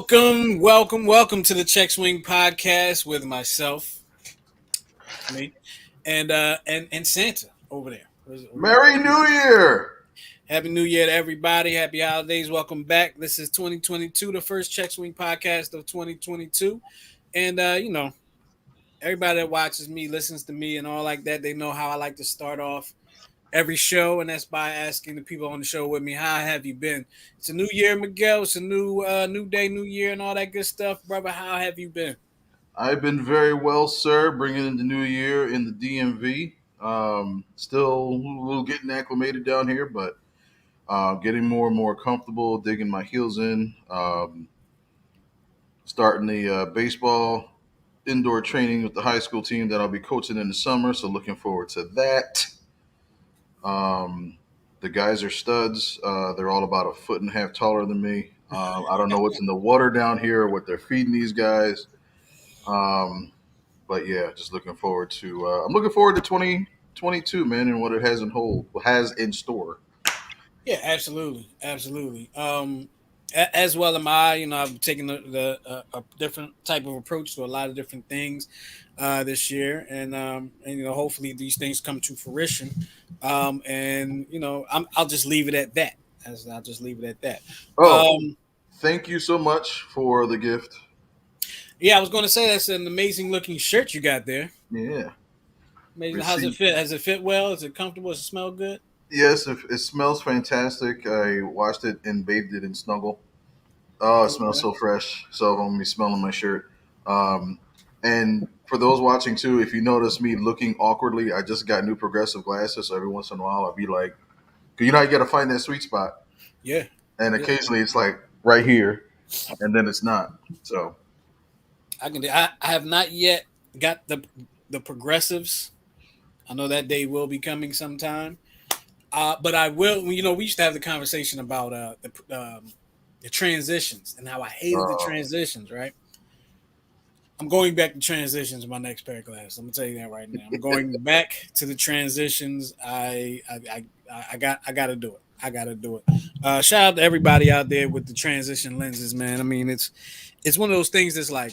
Welcome to the Check Swing Podcast with myself, me, and Santa over there. Merry New Year! Happy New Year to everybody. Happy holidays. Welcome back. This is 2022, the first Check Swing Podcast of 2022. And everybody that watches me, listens to me, and all like that, they know how I like to start off every show, and that's by asking the people on the show with me, how have you been? It's a new year, Miguel. It's a new day, new year, and all that good stuff, brother. How have you been? I've been very well, sir, bringing in the new year in the DMV. Still a little getting acclimated down here, but getting more and more comfortable, digging my heels in, starting the baseball indoor training with the high school team that I'll be coaching in the summer, so looking forward to that. The guys are studs. They're all about a foot and a half taller than me. I don't know what's in the water down here or what they're feeding these guys. But yeah, just looking forward to. I'm looking forward to 2022, man, and what it has in store. Yeah, absolutely. As well am I. I've taken a different type of approach to a lot of different things this year, and hopefully these things come to fruition. I'll just leave it at that. I'll just leave it at that. Oh, Um, thank you so much for the gift. yeah, I was going to say that's an amazing looking shirt you got there. Yeah. Amazing. How's it Receipt. fit? Has it fit well? Is it comfortable? Does it smell good? Yes, it smells fantastic. I washed it and bathed it in Snuggle. Oh, it smells Okay. so fresh. So I'm gonna be smelling my shirt. Um, and for those watching too, if you notice me looking awkwardly, I just got new progressive glasses. So every once in a while, I'll be like, 'cause you know, you got to find that sweet spot. Yeah. And Yeah. occasionally, it's like right here, and then it's not. So I can. I have not yet got the progressives. I know that day will be coming sometime. But I will. We used to have the conversation about the transitions and how I hated the uh, transitions. Right. I'm going back to transitions in my next pair of glasses. I'm gonna tell you that right now. I'm going back to the transitions. I got to do it. I got to do it. Shout out to everybody out there with the transition lenses, man. I mean, it's one of those things that's like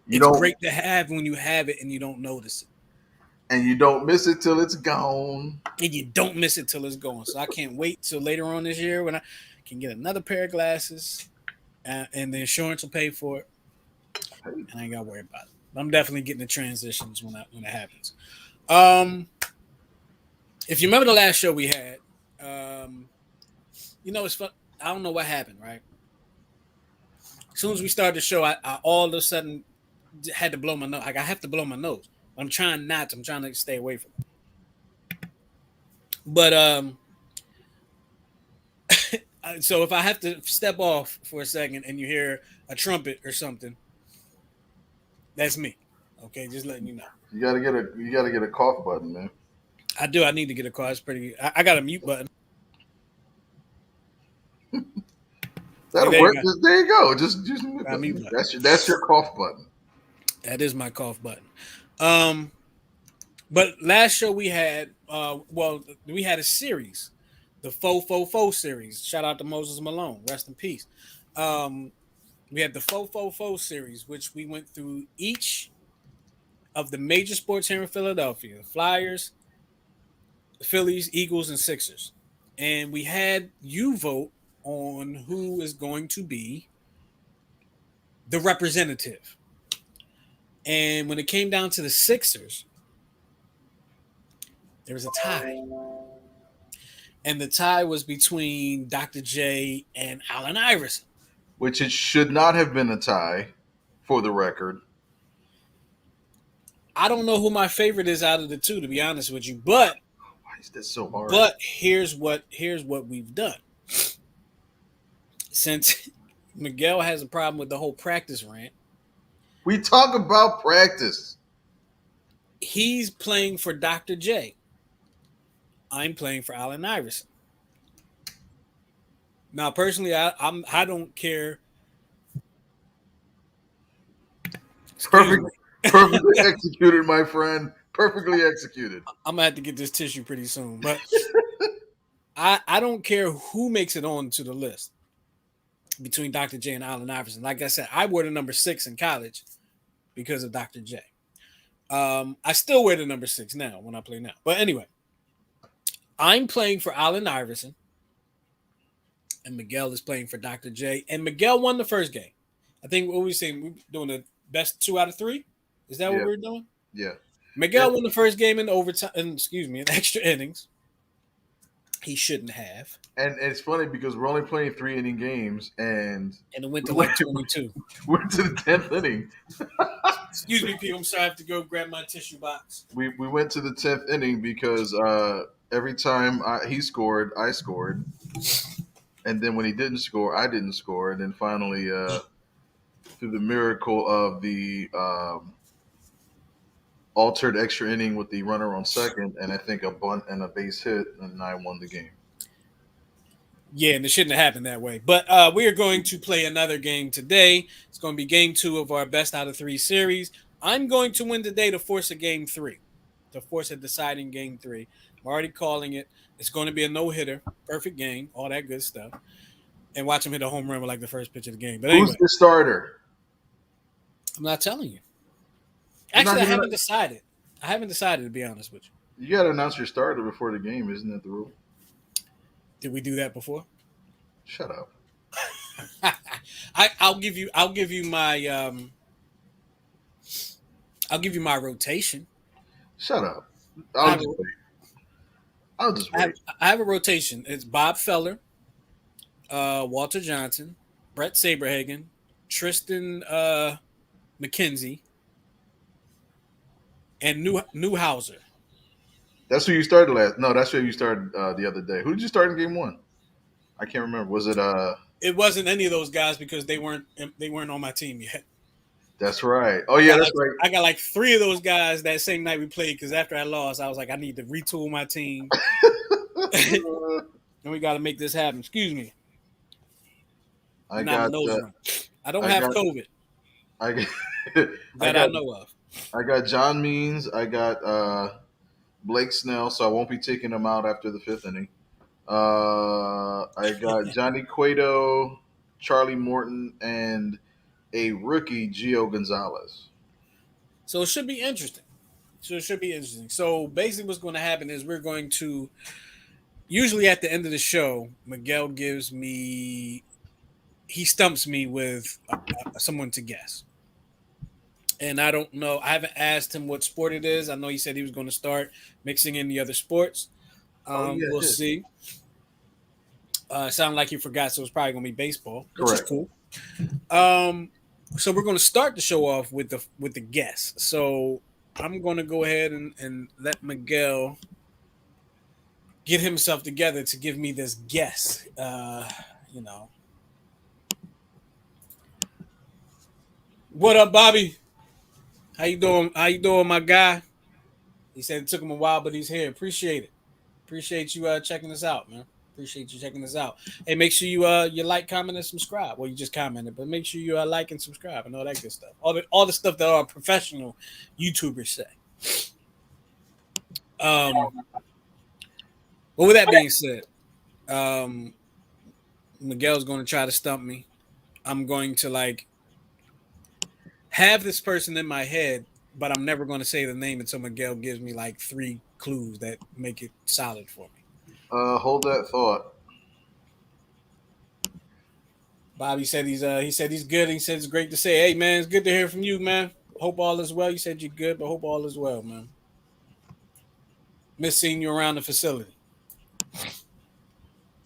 you it's don't, great to have when you have it and you don't notice it. and you don't miss it till it's gone. And you don't miss it till it's gone. So I can't wait till later on this year when I can get another pair of glasses, and the insurance will pay for it, Hey, and I ain't got to worry about it. I'm definitely getting the transitions when it happens. Um, if you remember the last show we had, um, it's fun. I don't know what happened. Right, as soon as we started the show, I all of a sudden had to blow my nose. Like I have to blow my nose. I'm trying not to. I'm trying to stay away from it. But so if I have to step off for a second and you hear a trumpet or something, that's me. Okay, just letting you know. you gotta get a cough button, man. I do. I need to get a car. It's pretty. I got a mute button. See, That'll there you work. go. There you go. Just mute Got a mute button. button. That's your cough button. That is my cough button. Um, but last show we had, we had a series, the Fo series. Shout out to Moses Malone. Rest in peace. Um, we had the Fo series, which we went through each of the major sports here in Philadelphia: the Flyers, the Phillies, Eagles, and Sixers. And we had you vote on who is going to be the representative. And when it came down to the Sixers, there was a tie. And the tie was between Dr. J and Allen Iverson. Which it should not have been a tie, for the record. I don't know who my favorite is out of the two, to be honest with you. But Why is this so hard? here's what we've done. Since Miguel has a problem with the whole practice rant. We talk about practice. He's playing for Dr. J. I'm playing for Allen Iverson. Now, personally, I don't care. Excuse Perfect, me. perfectly executed, my friend. Perfectly executed. I'm gonna have to get this tissue pretty soon. But I don't care who makes it on to the list between Dr. J and Allen Iverson. Like I said, I wore the number 6 in college because of Dr. J. I still wear the number 6 now when I play now. But anyway, I'm playing for Allen Iverson, and Miguel is playing for Dr. J. And Miguel won the first game. I think what we saying we're doing the best 2 out of 3. Is that what Yeah, we're doing? yeah. Miguel And, won the first game in overtime. Excuse me, in extra innings. He shouldn't have, and it's funny because we're only playing 3 inning games, and and it went we to went, like 22. went to the 10th inning. Excuse me, Pete. I'm sorry. I have to go grab my tissue box. We went to the 10th inning because every time he scored, I scored, and then when he didn't score, I didn't score, and then finally, through the miracle of the altered extra inning with the runner on second, and I think a bunt and a base hit, and I won the game. Yeah, and it shouldn't have happened that way. But we are going to play another game today. It's going to be game 2 of our best out of 3 series. I'm going to win today to force a game 3, to force a deciding game 3. I'm already calling it. It's going to be a no hitter, perfect game, all that good stuff, and watch him hit a home run with like the first pitch of the game. But Who's anyway, the starter? I'm not telling you. You're not Actually, I gonna. haven't decided. I haven't decided to be honest with you. You got to announce your starter before the game, isn't that the rule? Did we do that before? Shut up. I'll give you my I'll give you my rotation. Shut up. I I'll have a, just wait. I'll just I have, wait. I have a rotation. It's Bob Feller, Walter Johnson, Brett Saberhagen, Tristan McKenzie, and Newhauser. That's who you started last. No, that's who you started the other day. Who did you start in game one? I can't remember. Was it? It wasn't any of those guys because they weren't on my team yet. That's right. Oh I yeah, got that's like right. I got like 3 of those guys that same night we played because after I lost, I was like, I need to retool my team, and we got to make this happen. Excuse me, I getting out of got. nose run. I don't I have got. COVID I got. I that I got. know of. I got John Means. I got Blake Snell. So I won't be taking him out after the 5th inning. I got Johnny Cueto, Charlie Morton, and a rookie, Gio Gonzalez. So it should be interesting. So basically, what's going to happen is we're going to usually at the end of the show, Miguel gives me he stumps me with someone to guess, and I don't know. I haven't asked him what sport it is. I know he said he was going to start mixing in the other sports. Oh yeah, We'll I did. see. It sounded like he forgot, so it's probably going to be baseball, which is Correct. cool. So we're going to start the show off with the guess. So I'm going to go ahead and let Miguel get himself together to give me this guess. You know, what up, Bobby? How you doing? How you doing, my guy? He said it took him a while, but he's here. Appreciate it. Appreciate you checking us out, man. Appreciate you checking us out. Hey, make sure you like, comment, and subscribe. Well, you just commented, but make sure you like and subscribe and all that good stuff. All the stuff that our professional YouTubers say. Um, but with that being said, um, Miguel's going to try to stump me. I'm going to like have this person in my head, but I'm never going to say the name until Miguel gives me like 3 clues that make it solid for me. Hold that thought. Bobby said he said he's good. He said it's great to say, hey man, it's good to hear from you, man. Hope all is well. You said you're good, but hope all is well, man. Miss seeing you around the facility.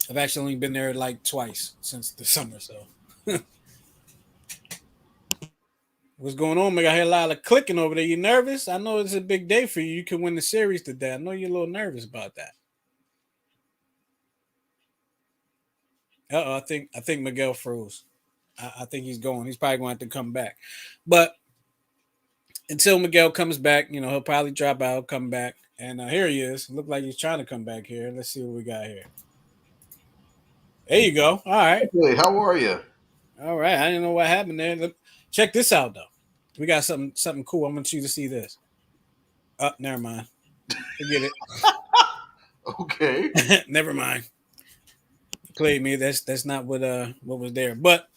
I've actually only been there like twice since the summer, so what's going on, man? I hear a lot of clicking over there. You nervous? I know it's a big day for you. You can win the series today. I know you're a little nervous about that. I think Miguel froze. I think he's going. He's probably going to have to come back. But until Miguel comes back, he'll probably drop out, come back. And here he is. Look like he's trying to come back here. Let's see what we got here. There you go. All right. Hey, how are you? All right. I didn't know what happened there. Check this out though. We got something cool. I want you to see this. Never mind. Forget Okay. it. Never mind. Played me. That's not what was there. But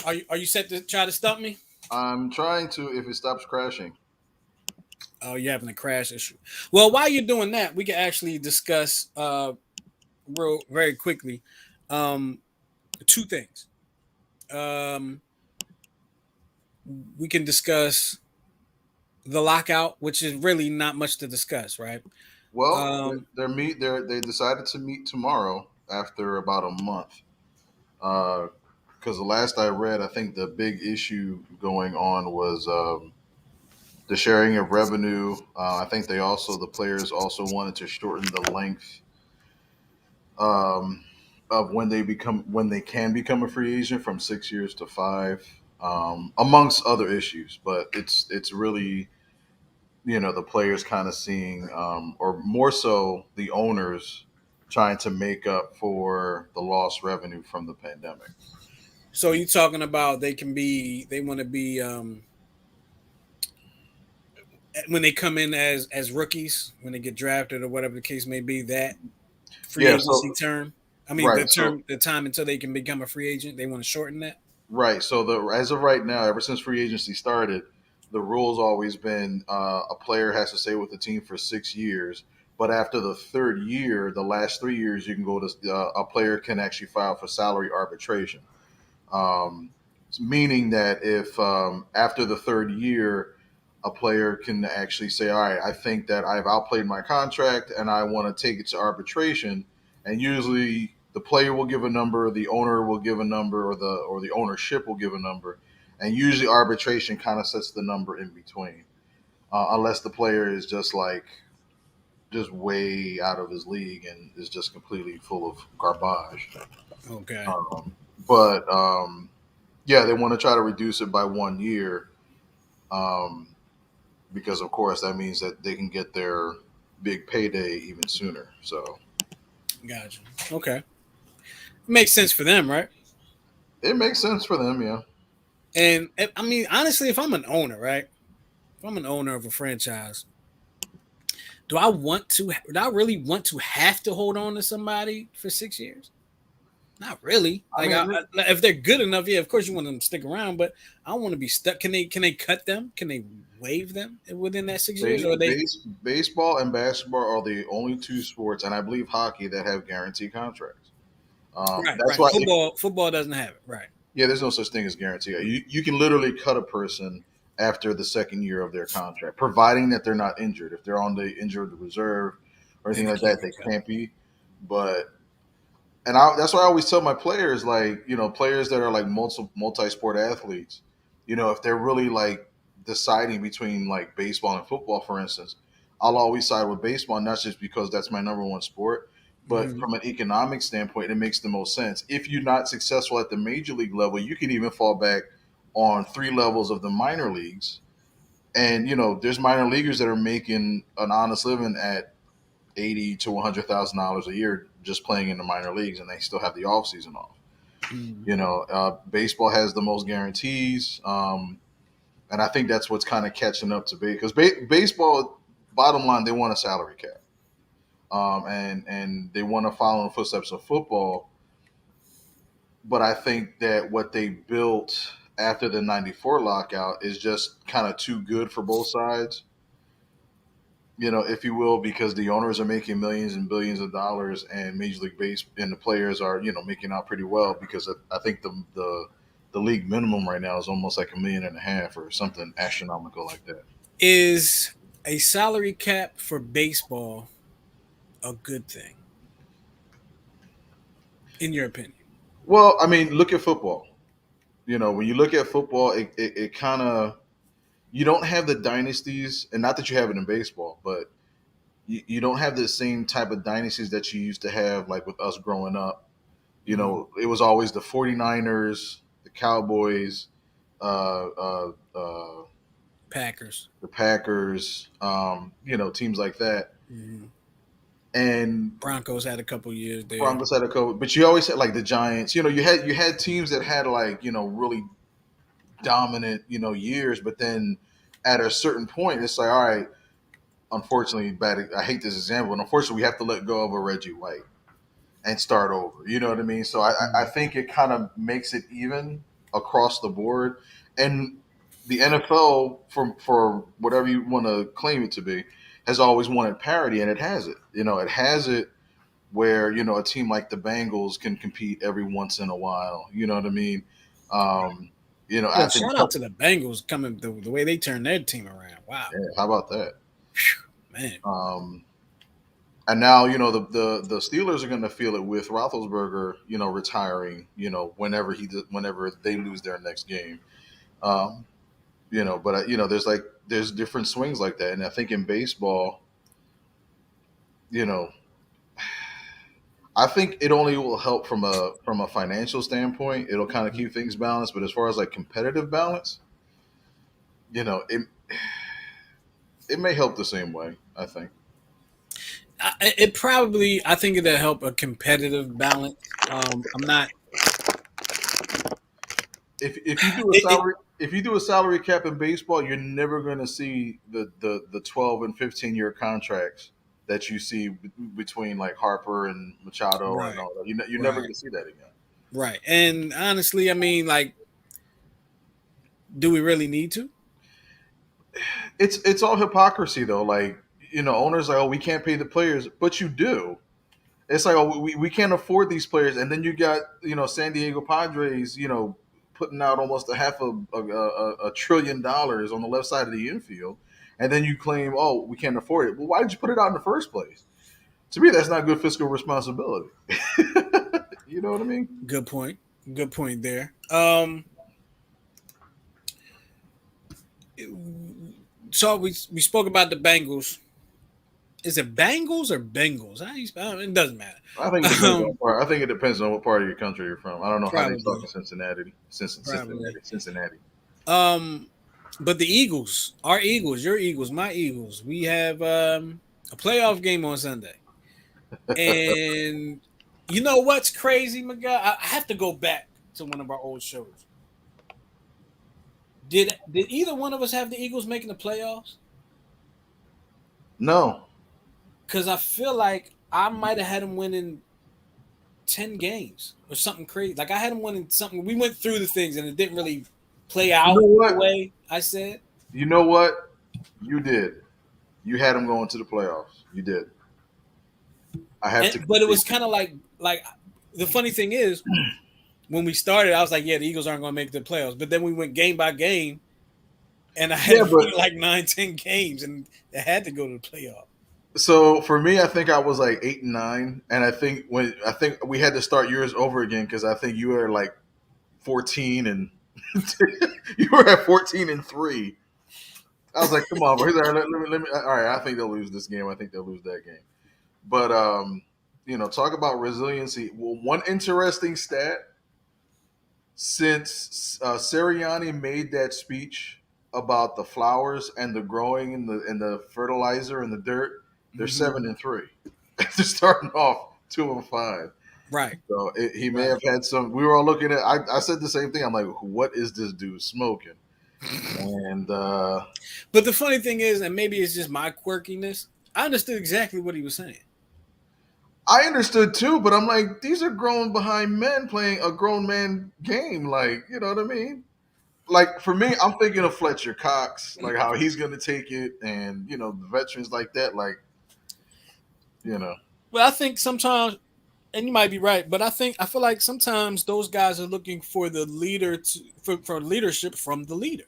are you set to try to stump me? I'm trying to if it stops crashing. Oh, you're having a crash issue. Well, while you're doing that, we can actually discuss real very quickly um two things. Um we can discuss the lockout, which is really not much to discuss, right? Well, Um they decided to meet tomorrow after about a month. Because the last I read, I think the big issue going on was the sharing of revenue. I think the players also wanted to shorten the length um, of when they can become a free agent from 6 years to five, amongst other issues. But it's really the players kind of seeing, or more so the owners trying to make up for the lost revenue from the pandemic. so you talking about they want to be when they come in as rookies, when they get drafted or whatever the case may be, that free Yeah. agency term. I mean Right. So the time until they can become a free agent, they want to shorten that. right. So the as of right now, ever since free agency started, the rule's always been a player has to stay with the team for 6 years. But after the third year, the last 3 years, you can go to a player can actually file for salary arbitration. Um, Meaning that if after the third year, a player can actually say, "All right, I think that I've outplayed my contract and I want to take it to arbitration." And usually, the player will give a number, the owner will give a number, or the ownership will give a number, and usually arbitration kind of sets the number in between, unless the player is just way out of his league and is just completely full of garbage. Okay, Um, but yeah, they want to try to reduce it by 1 year, um, because of course that means that they can get their big payday even sooner. So gotcha. Okay, makes sense for them, right? it makes sense for them, yeah. And I mean, honestly, if I'm an owner, right? If I'm an owner of a franchise, do I want to? Do I really want to have to hold on to somebody for 6 years? Not really. I Like, mean, if they're good enough, yeah, of course you want them to stick around. But I don't want to be stuck. Can they cut them? Can they waive them within that 6 years? Or are they baseball and basketball are the only two sports, and I believe hockey that have guaranteed contracts. right? That's Right. why, Football doesn't have it. Right. yeah, there's no such thing as guarantee. You can literally cut a person after the second year of their contract, providing that they're not injured. If they're on the injured reserve or Then anything they like can't that, be they cut. can't be. But that's why I always tell my players, like, players that are like multi-sport athletes, if they're really like deciding between like baseball and football, for instance, I'll always side with baseball, not just because that's my number one sport, but Hmm. from an economic standpoint, it makes the most sense. If you're not successful at the major league level, you can even fall back on three levels of the minor leagues. And there's minor leaguers that are making an honest living at 80 to $100,000 a year just playing in the minor leagues, and they still have the off season off. Hmm. Baseball has the most guarantees, and I think that's what's kind of catching up to because baseball. Bottom line, they want a salary cap, and they want to follow in the footsteps of football. But I think that what they built after the '94 lockout is just kind of too good for both sides, if you will, because the owners are making millions and billions of dollars, and Major League Base and the players are, making out pretty well because I think the league minimum right now is almost like 1.5 million or something astronomical like that. Is a salary cap for baseball a good thing, in your opinion? Well, I mean, look at football. When you look at football, it kind of you don't have the dynasties, and not that you have it in baseball, but you don't have the same type of dynasties that you used to have, like with us growing up. Hmm. It was always the 49ers, the Cowboys, uh, Packers. the Packers, teams like that. Hmm. And Broncos had a couple years there. Broncos had a couple, but you always had like the Giants. You had teams that had like really dominant years, but then at a certain point, it's like all right. Unfortunately, bad. I hate this example, but unfortunately, we have to let go of a Reggie White and start over. You know what I mean? So I Mhm. think it kind of makes it even across the board, and the NFL, for whatever you want to claim it to be, has always wanted parity, and it has it. It has it where a team like the Bengals can compete every once in a while. You know what I mean? Um, Yo, I think a shout out to couple. the Bengals coming the way they turned their team around. Wow, Yeah, how about that? Phew, man. Um, and now the Steelers are going to feel it with Roethlisberger, retiring, whenever they lose their next game. Um, but there's different swings like that, and I think in baseball, you know, I think it only will help from a financial standpoint. It'll kind of keep things balanced, but as far as like competitive balance, it may help the same way. I think It probably, I think it'll help a competitive balance. I'm not. if you do a It, salary cap in baseball, you're never going to see the 12 and 15-year contracts that you see between like Harper and Machado and right, all that. You're never right, going to see that again. right. And honestly, I mean, like, do we really need to? It's all hypocrisy though. Like owners like, oh, we can't pay the players, but you do. It's like, oh, we can't afford these players, and then you got San Diego Padres, putting out almost a half a trillion dollars on the left side of the infield, and then you claim, oh, we can't afford it. Well, why did you put it out in the first place? To me, that's not good fiscal responsibility. You know what I mean? Good point. Good point there. So we spoke about the Bengals. Is it Bengals or Bengals? How you spell it? It doesn't matter. I think it depends on Um, what part. I think it depends on what part of your country you're from. I don't know how they talk probably, in Cincinnati. probably. Cincinnati. Um, but the Eagles, our Eagles, your Eagles, my Eagles, we have a playoff game on Sunday, and you know what's crazy, Miguel? I have to go back to one of our old shows. Did either one of us have the Eagles making the playoffs? No, Because I feel like I might have had them winning 10 games or something crazy. Like I had them winning something. We went through the things and it didn't really play you know out the what? way I said. You know what? You did. You had them going to the playoffs. You did. I have to But it concede. was kind of like the funny thing is when we started, I was like, yeah, the Eagles aren't going to make the playoffs. But then we went game by game, and I had Yeah, them but winning like 9, 10 games, and they had to go to the playoff. so for me, I think I was like 8 and 9, and I think we had to start yours over again because I think you were like 14 and you were at 14-3. I was like, come on, bro. He's like, let me. All right, I think they'll lose this game. I think they'll lose that game. But talk about resiliency. Well, one interesting stat since Sirianni made that speech about the flowers and the growing and the fertilizer and the dirt, they're Hmm. 7-3. They're starting off 2-5. Right, So he may right. have had some. We were all looking at. I said the same thing. I'm like, what is this dude smoking? And But the funny thing is, and maybe it's just my quirkiness, I understood exactly what he was saying. I understood too, but I'm like, these are grown behind men playing a grown man game. Like, you know what I mean? Like for me, I'm thinking of Fletcher Cox, like how he's gonna take it, and the veterans like that, like you know. But I think sometimes, and you might be right, but I feel like sometimes those guys are looking for the leader for leadership from the leader.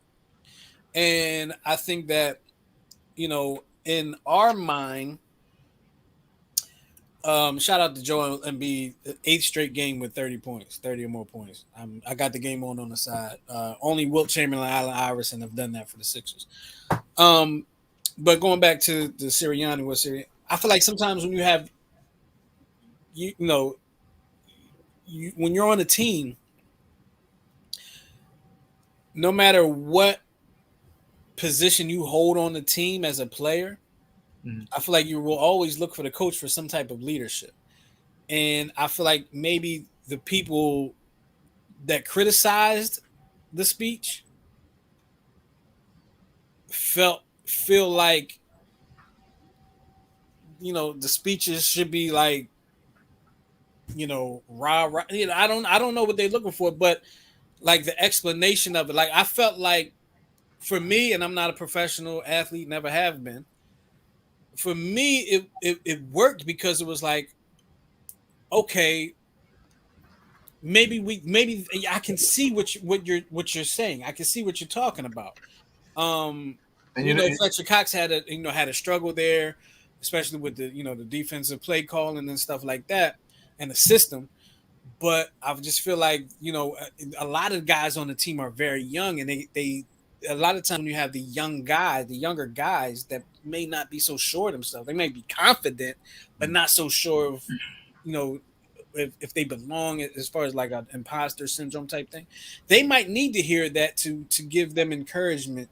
And I think that, in our mind, shout out to Joel Embiid, eighth straight game with 30 points, 30 or more points. I got the game on the side. Only Wilt Chamberlain and Allen Iverson have done that for the Sixers. Um, but going back to the Sirianni, I feel like sometimes when you have, you know, when you're on a team, no matter what position you hold on the team as a player, Mhm. I feel like you will always look for the coach for some type of leadership. And I feel like maybe the people that criticized the speech feel like, the speeches should be like, rah rah. I don't know what they're looking for, but like the explanation of it, like I felt like for me, and I'm not a professional athlete, never have been. For me, it worked because it was like, okay, maybe I can see what you're saying. I can see what you're talking about. Um, And you know, Fletcher Cox had a struggle there, especially with the defensive play calling and stuff like that, and the system. But I just feel like a lot of guys on the team are very young, and they a lot of times when you have the younger guys that may not be so sure of themselves, they may be confident, but not so sure of you know if they belong, as far as like an imposter syndrome type thing. They might need to hear that to give them encouragement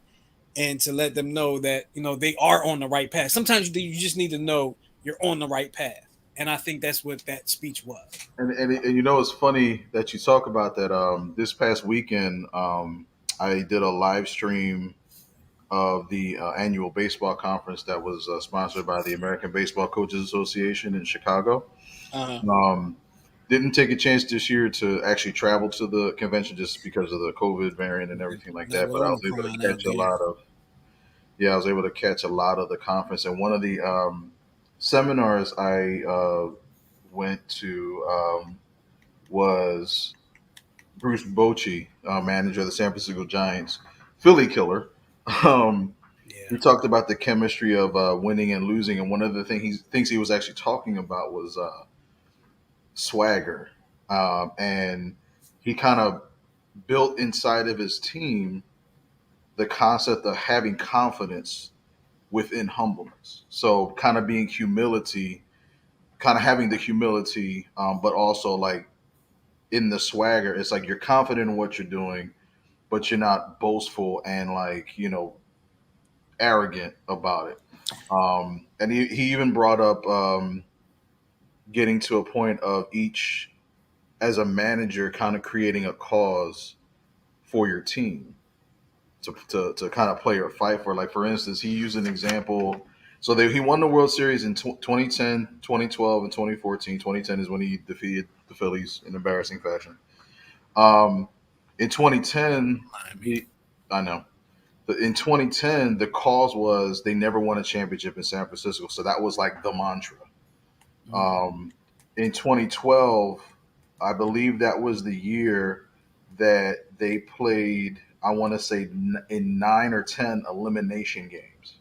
and to let them know that they are on the right path. Sometimes you just need to know you're on the right path, and I think that's what that speech was. and you know, it's funny that you talk about that. This past weekend, I did a live stream of the annual baseball conference that was sponsored by the American Baseball Coaches Association in Chicago. Uh-huh. Um, didn't take a chance this year to actually travel to the convention just because of the COVID variant and everything like Not that. with But I was able to Omicron out catch a there. lot of yeah, I was able to catch a lot of the conference. And one of the seminars I went to was Bruce Bochy, manager of the San Francisco Giants, Philly killer. Um, Yeah. he talked about the chemistry of winning and losing, and one of the things he was actually talking about was swagger, and he kind of built inside of his team the concept of having confidence within humbleness. So, kind of being humility, kind of having the humility, but also like in the swagger, it's like you're confident in what you're doing, but you're not boastful and like arrogant about it. And he even brought up getting to a point of each as a manager kind of creating a cause for your team to kind of play or fight for. Like, for instance, he used an example. So he won the World Series in 2010, 2012, and 2014. 2010 is when he defeated the Phillies in embarrassing fashion. Um, in 2010, Miami. the I know. In 2010, the cause was they never won a championship in San Francisco. So that was like the mantra. Mm-hmm. Um, in 2012, I believe that was the year that they played, I want to say, in 9 or 10 elimination games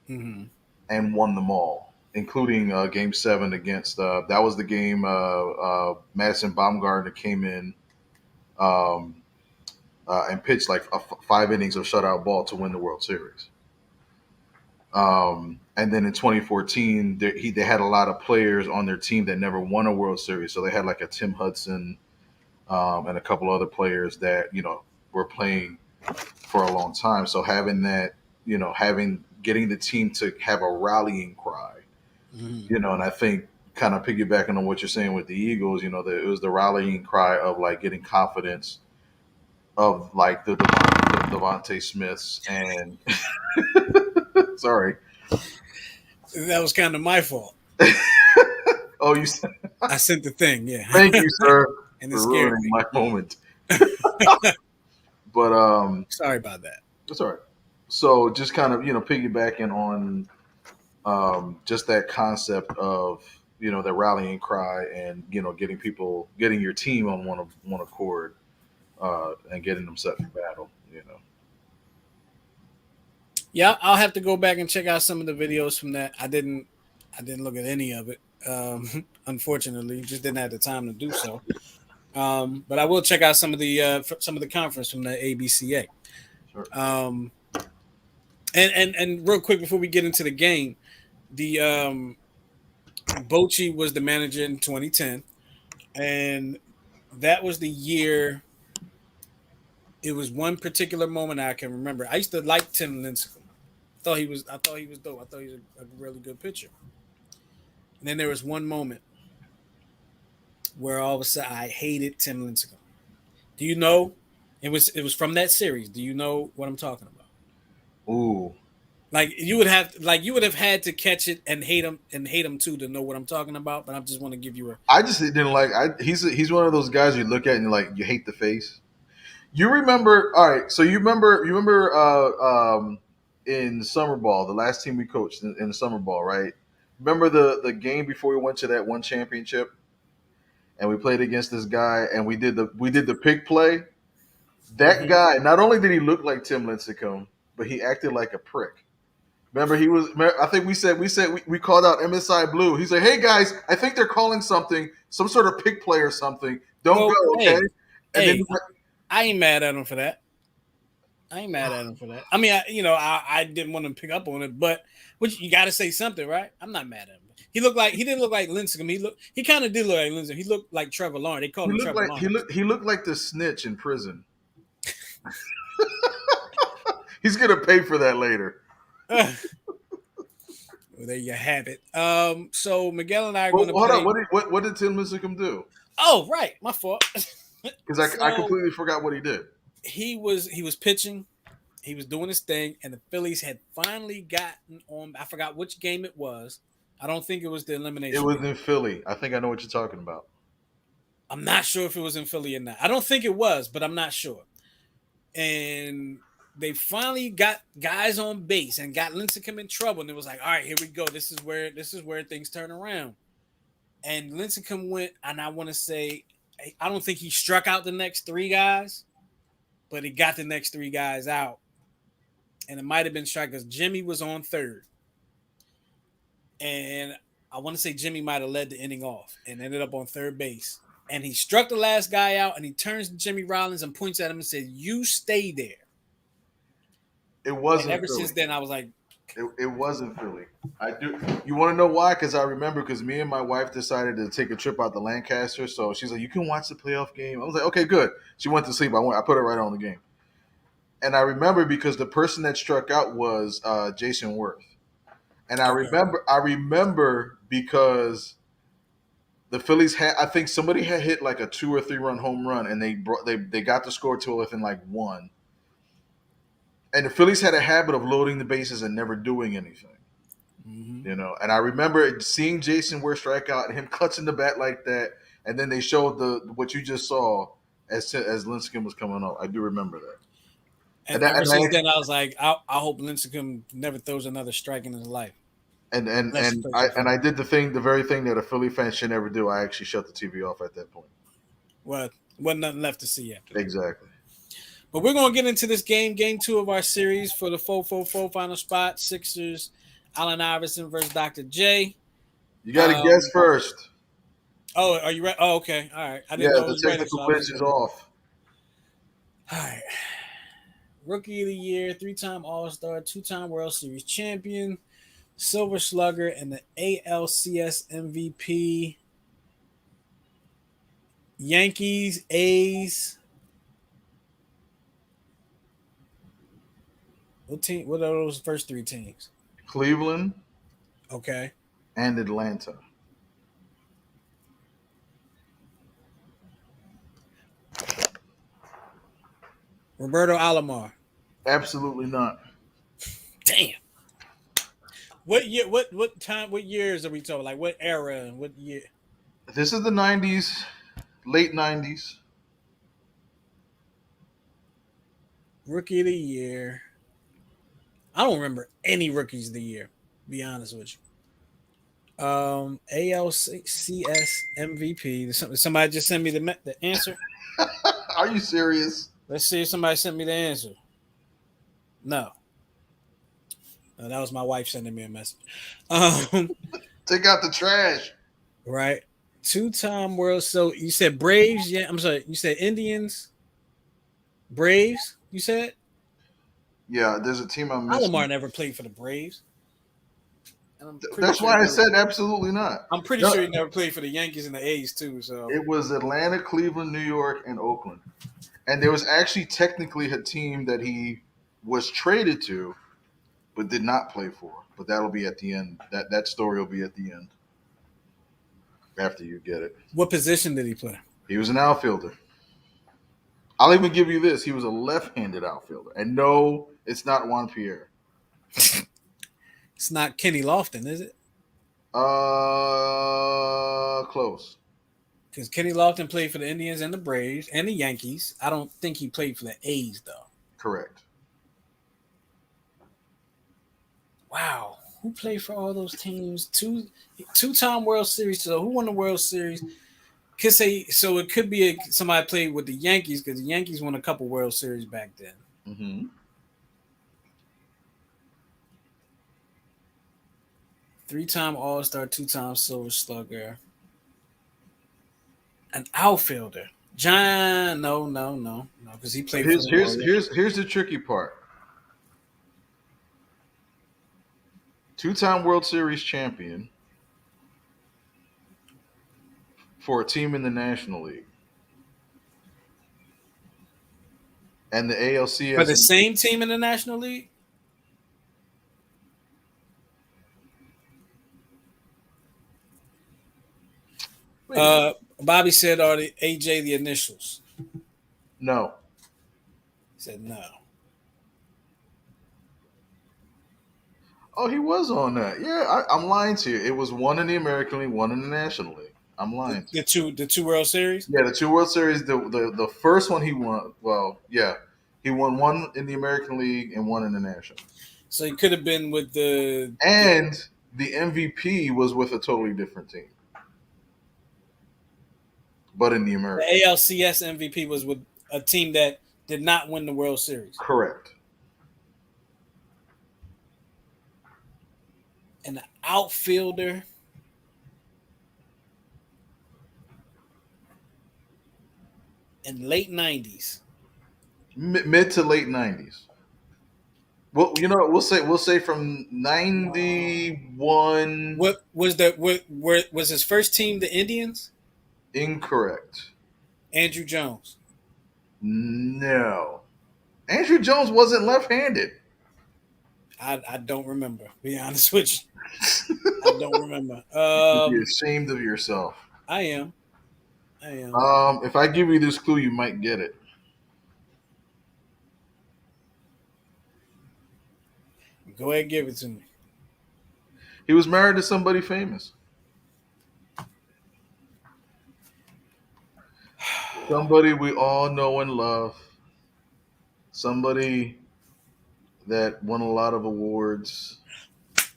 Mm-hmm. and won them all, including game seven against, that was the game Madison Baumgartner came in um, and pitched like 5 innings of shutout ball to win the World Series. And then in 2014, they had a lot of players on their team that never won a World Series. So they had like a Tim Hudson and a couple other players that were playing for a long time. So having that, having getting the team to have a rallying cry, Mm-hmm. and I think kind of piggybacking on what you're saying with the Eagles, it was the rallying cry of like getting confidence of like the Devontae Smiths and sorry. That was kind of my fault. Oh, I sent the thing, yeah, thank you, sir, and it for scared ruining me. my moment. But Sorry about that. it's all right. So just kind of piggybacking on just that concept of the rallying cry and getting your team on one accord and getting them set for battle. Yeah, I'll have to go back and check out some of the videos from that. I didn't look at any of it. Unfortunately, just didn't have the time to do so. But I will check out some of the conference from the ABCA. Sure. Um, and real quick before we get into the game, the Bochy was the manager in 2010, and that was the year It was one particular moment I can remember. I used to like Tim Lincecum. I thought he was dope. I thought he was a really good pitcher. And then there was one moment where all of a sudden I hated Tim Lincecum. Do you know? It was from that series. Do you know what I'm talking about? Ooh, Like you would have had to catch it and hate him too to know what I'm talking about. But I just want to give you a I just didn't like. He's one of those guys you look at and you're like you hate the face. You remember? All right, so you remember in summer ball, the last team we coached in summer ball, right? Remember the game before we went to that one championship, and we played against this guy, and we did the pick play. That mm-hmm. guy, not only did he look like Tim Lincecum, but he acted like a prick. Remember, he was. I think we called out MSI Blue. He said, "Hey guys, I think they're calling something, some sort of pick play or something. Don't go, Well, okay?" And then hey, I ain't mad at him for that. I ain't mad at him for that. I mean, I didn't want him to pick up on it, but which you got to say something, right? I'm not mad at him. He didn't look like Lincecum. He kind of did look like Lincecum. He looked like Trevor Lawrence. They he called him looked Trevor like he Lawrence. looked he looked like the snitch in prison. He's gonna pay for that later. Well, there you have it. So Miguel and I are Well, going to hold on. play. What did Tim Lincecum do? Oh, right, my fault. Because I So completely forgot what he did. he was pitching. He was doing his thing, and the Phillies had finally gotten on. I forgot which game it was. I don't think it was the It elimination was game. in Philly. I think I know what you're talking about. I'm not sure if it was in Philly or not. I don't think it was, but I'm not sure. And they finally got guys on base and got Lincecum in trouble, and it was like, all right, here we go. This is where things turn around. And Lincecum went, and I want to say, I don't think he struck out the next three guys, but he got the next three guys out, and it might have been strikers. Jimmy was on third, and I want to say Jimmy might have led the inning off and ended up on third base. And he struck the last guy out, and he turns to Jimmy Rollins and points at him and said, "You stay there." It And wasn't ever since Philly. then, I was like, It wasn't Philly. I do. You want to know why? Because I remember because me and my wife decided to take a trip out to Lancaster. So she's like, "You can watch the playoff game." I was like, "Okay, good." She went to sleep. I put her right on the game, and I remember because the person that struck out was Jason Worth, and okay. I remember because the Phillies had. I think somebody had hit like a 2 or 3 run home run, and they got the score to within like one. And the Phillies had a habit of loading the bases and never doing anything. Mm-hmm. And I remember seeing Jason Ware strike out and him clutching the bat like that, and then they showed the what you just saw as Lincecum was coming up. I do remember that, And and that, ever and since I then, I was like, I hope Lincecum never throws another strike in his life and and unless he and plays I for and Philly. I did the very thing that a Philly fan should never do. I actually shut the TV off at that point. Well, wasn't nothing left to see after that. Exactly. But we're gonna get into this game two of our series for the 4-4-4 final spot. Sixers, Allen Iverson versus Dr. J. You got to guess Um, first. oh, are you ready? Oh, okay. All right. I Yeah, didn't know it the was ready, technical so I was glitch just is gonna. off. All right. Rookie of the year, three-time All-Star, two-time World Series champion, Silver Slugger, and the ALCS MVP. Yankees, A's. What team? What are those first three teams? Cleveland Okay. and Atlanta. Roberto Alomar. Absolutely not. Damn. What year? What time? What years are we talking? Like what era? What year? This is the '90s, late '90s. Rookie of the year. I don't remember any rookies of the year. Be honest with you. ALCS MVP. Somebody just sent me the answer. Are you serious? Let's see if somebody sent me the answer. No, no, that was my wife sending me a message. Um, Take out the trash. right. Two-time world. So you said Braves? Yeah, I'm sorry. You said Indians, Braves. You said Yeah, there's a team I'm Alomar missing. never played for the Braves, and I'm pretty That's sure he why I never. said absolutely not. I'm pretty No, sure he never played for the Yankees and the A's too. So it was Atlanta, Cleveland, New York, and Oakland. And there was actually technically a team that he was traded to, but did not play for. But that'll be at the end. That story will be at the end after you get it. What position did he play? He was an outfielder. I'll even give you this. He was a left-handed outfielder. And no, it's not Juan Pierre. It's not Kenny Lofton, is it? Close. Because Kenny Lofton played for the Indians and the Braves and the Yankees. I don't think he played for the A's though. Correct. Wow, who played for all those teams? Two-time World Series. So who won the World Series? Could say so. It could be somebody played with the Yankees because the Yankees won a couple World Series back then. Mm-hmm. Three-time All-Star, two-time Silver Slugger, an outfielder. John, no, because he played for Here's the here's Warriors. here's here's the tricky part. Two-time World Series champion for a team in the National League and the For the ALCS. same team in the National League. Wait a minute. Bobby said, "Are the AJ the initials?" No. He said, "No." Oh, he was on that. Yeah, I'm lying to you. It was one in the American League, one in the National League. I'm The, lying to the you. two the two World Series. Yeah, the two World Series. The first one he won. Well, yeah, he won one in the American League and one in the National. So he could have been with the And the MVP was with a totally different team, but in the the American. ALCS MVP was with a team that did not win the World Series. Correct. An outfielder in late '90s. Mid to late '90s. Well, you know, what, we'll say from '91. What was his first team? The Indians. Incorrect. Andrew Jones. No. Andrew Jones wasn't left-handed. I don't remember. Be honest with you, I don't remember. You'd be ashamed of yourself. I am. I am. If I give you this clue, you might get it. Go ahead, give it to me. He was married to somebody famous. Somebody we all know and love. Somebody that won a lot of awards.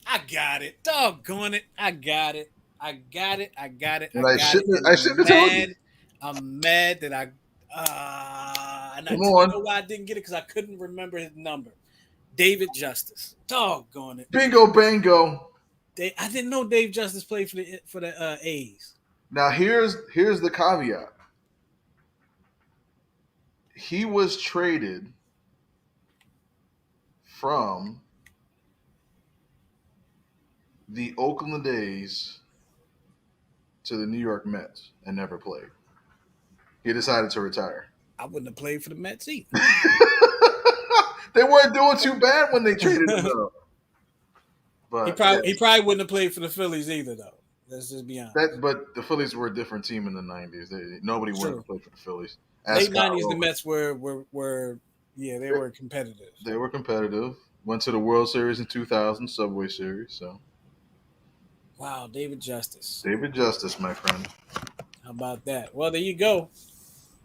I got it. Doggone it. I got it. I got it. I got it. I And I got it. shouldn't And I shouldn't have told you. I'm mad that Come you on. know why I didn't get it because I couldn't remember his number. David Justice. Doggone it. Bingo bango. I didn't know Dave Justice played for the A's. Now here's the caveat. He was traded from the Oakland A's to the New York Mets and never played. He decided to retire. I wouldn't have played for the Mets either. They weren't doing too bad when they traded him though. But He probably wouldn't have played for the Phillies either though. Let's just be honest. but the Phillies were a different team in the '90s. Nobody wanted to True. play for the Phillies. Late Scott '90s, the Rowland. Mets were yeah, they were competitive. They were competitive. Went to the World Series in 2000, Subway Series. So Wow, David Justice. David Justice, my friend. How about that? Well, there you go.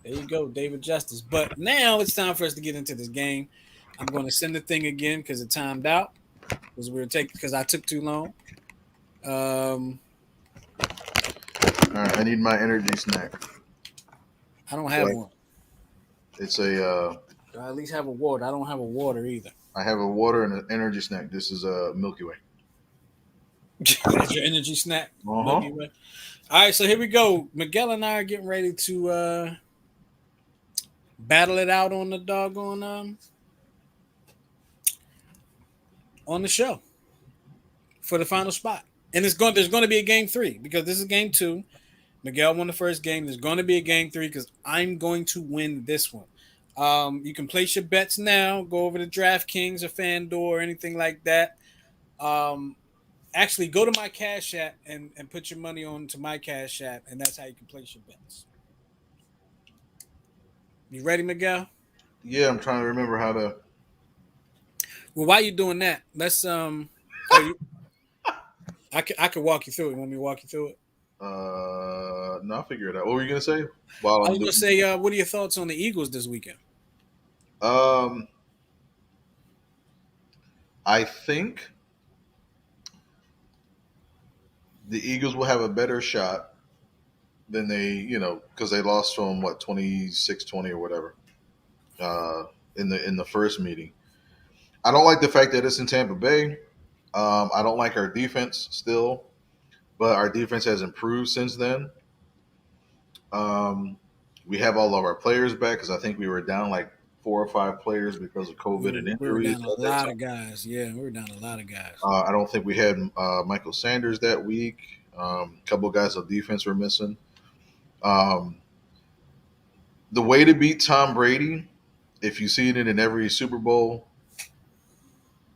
There you go, David Justice. But now it's time for us to get into this game. I'm going to send the thing again because it timed out because I took too long. All right, I need my energy snack. I don't have Right. one. It's a. I at least have a water. I don't have a water either. I have a water and an energy snack. This is a Milky Way. That's your energy snack. Uh-huh. Milky Way. All right, so here we go. Miguel and I are getting ready to battle it out on the doggone on the show for the final spot. And there's going to be a game 3 because this is game 2. Miguel won the first game. There's going to be a game 3 because I'm going to win this one. You can place your bets now. Go over to DraftKings or FanDuel or anything like that. Um, Actually, go to my Cash App and put your money on to my Cash App, and that's how you can place your bets. You ready, Miguel? Yeah, I'm trying to remember how to. Well, while you're doing that, let's oh, I could walk you through it. You want me to walk you through it? No, I'll figure it out. What were you gonna say while I I'm was gonna doing? say, what are your thoughts on the Eagles this weekend? Um, I think the Eagles will have a better shot than because they lost from what 26-20 or whatever uh, in the first meeting. I don't like the fact that it's in Tampa Bay. I don't like our defense still, but our defense has improved since then. Um, we have all of our players back because I think we were down like 4 or 5 players because of COVID and We were injuries down a at that lot time. of guys. Yeah, we were down a lot of guys. I don't think we had Michael Sanders that week. A couple of guys on defense were missing. Um, the way to beat Tom Brady, if you see it in every Super Bowl,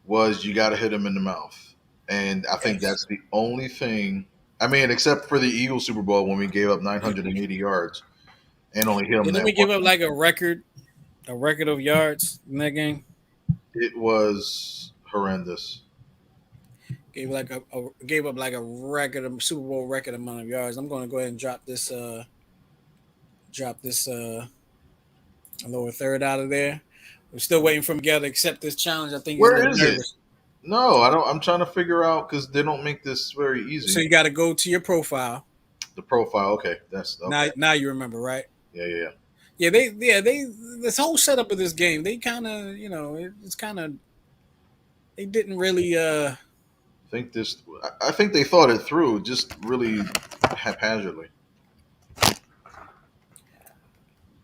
was you got to hit him in the mouth. And I think Yes. that's the only thing. I mean, except for the Eagles Super Bowl when we gave up 980 yards and only hit them Didn't that we one give up time. like a record of yards in that game? It was horrendous. Gave up like a record of Super Bowl record amount of yards. I'm going to go ahead and drop this lower third out of there. We're still waiting for Miguel to accept this challenge. I think he's a Where little is it? nervous. No, I don't. I'm trying to figure out because they don't make this very So easy. you got to go to your profile. The profile. Okay, that's Now, okay. now you remember, right? Yeah, yeah, yeah. Yeah, they this whole setup of this game, they kind of, it's kind of they didn't really I think they thought it through, just really haphazardly.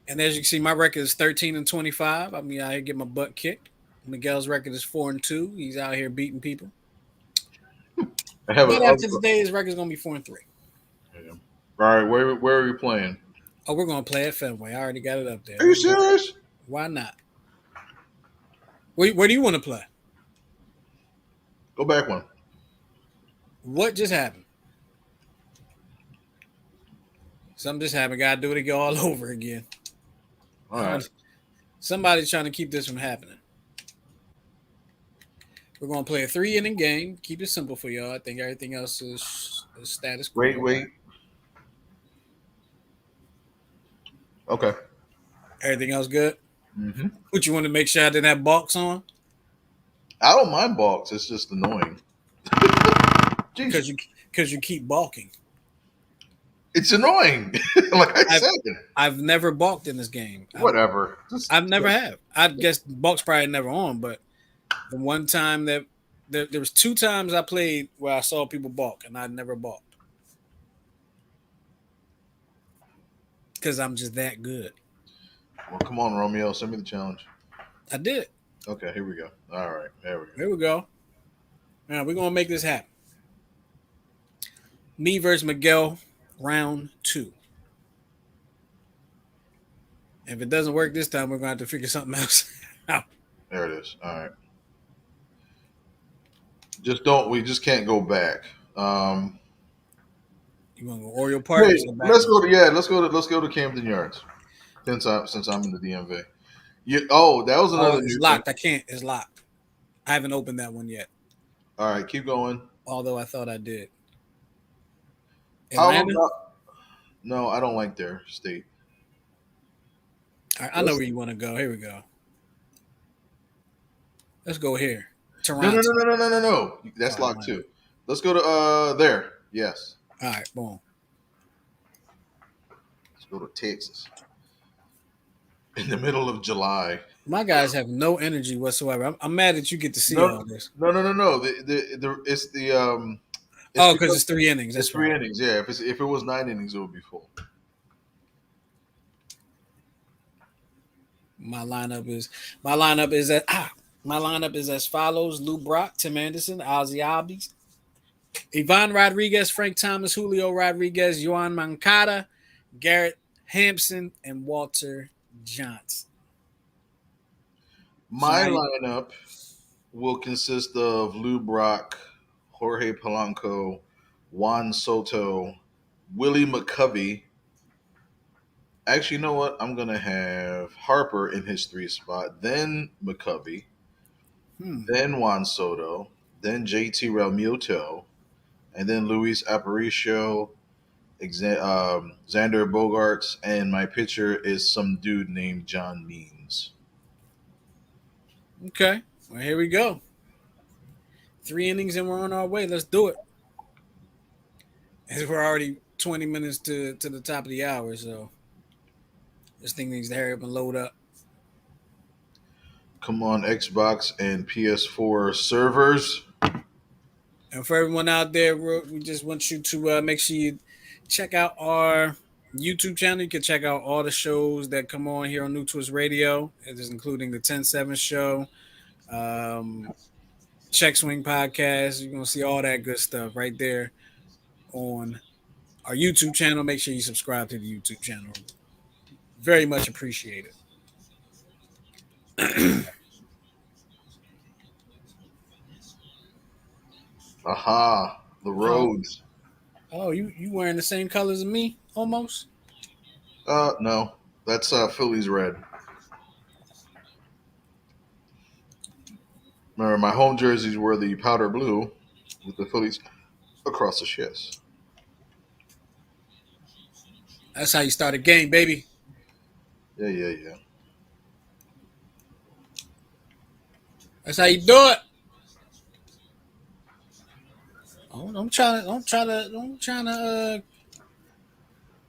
and as you can see, my record is 13-25. I mean, I get my butt kicked. Miguel's record is 4-2. He's out here beating people. I have a. But after today, his record's gonna be 4-3. Yeah. All right, where are we playing? Oh, we're gonna play at Fenway. I already got it up there. Are you serious? Why not? Where do you want to play? Go back one. What just happened? Something just happened. Gotta do it again all over again. All right. Somebody's trying to keep this from happening. We're gonna play a 3 inning game. Keep it simple for y'all. I think everything else is status Wait, quo. wait. Okay. Everything else good. Hmm. What you want to make sure I didn't have box on I don't mind balks. It's just annoying. because Jesus, you keep balking. it's annoying. Like I I've said, I've never balked in this game. whatever. Just I've never have. I guess balk's probably never on, but the one time that there was 2 times I played where I saw people balk and I never balked because I'm just that good. well, come on, Romeo. Send me the challenge. I did. Okay, here we go. All right, there we go. Here we go. Now we're gonna make this happen. Me versus Miguel, round 2. If it doesn't work this time, we're gonna have to figure something else out. There it is. All right. Just don't. We just can't go back. You want to go Oriole Park? Hey, Let's go let's backwards. go to yeah. Let's go to Camden Yards. Since I'm in the DMV. Oh, that was Oh, another it's new thing. locked. I can't. It's locked. I haven't opened that one yet, All right, keep going. although I thought I did. How Atlanta. about no? I don't like their state. I know Let's where you want to go. Here we go. Let's go here. no no no Toronto. no no no no no. That's Oh locked man. too. Let's go to there. Yes. All right. Boom. Let's go to Texas in the middle of July. My guys have no energy whatsoever. I'm mad that you get to see No all this. no no no no. It's Oh, because because it's 3 innings. it's That's three right. innings. Yeah. If it was 9 innings, it would be full. My lineup is my lineup is at my lineup is as follows: Lou Brock, Tim Anderson, Ozzy Albies, Ivan Rodriguez, Frank Thomas, Julio Rodriguez, Yohan Mancada, Garrett Hampson, and Walter Johnson. So now My you, lineup will consist of Lou Brock, Jorge Polanco, Juan Soto, Willie McCovey. Actually, you know what? I'm gonna have Harper in his three spot, then McCovey, hmm, then Juan Soto, then JT Realmuto, and then Luis Aparicio, Xander Bogarts, and my pitcher is some dude named John Means. okay. Well, here we go. 3 innings and we're on our way. Let's do it. As we're already 20 minutes to the top of the hour, so this thing needs to hurry up and load up. Come on, Xbox and PS4 servers. And for everyone out there, we just want you to make sure you check out our YouTube channel. You can check out all the shows that come on here on New Twist Radio. It is including the 10-7 show, um, Check Swing podcast. You're gonna see all that good stuff right there on our YouTube channel. Make sure you subscribe to the YouTube channel. Very much appreciated. Aha, the Oh, roads. oh, you wearing the same colors as me almost? No, that's Phillies red. Remember, my home jerseys were the powder blue with the Phillies across the chest. That's how you start a game, baby. Yeah, yeah, yeah. That's how you do it. Oh, I'm trying to.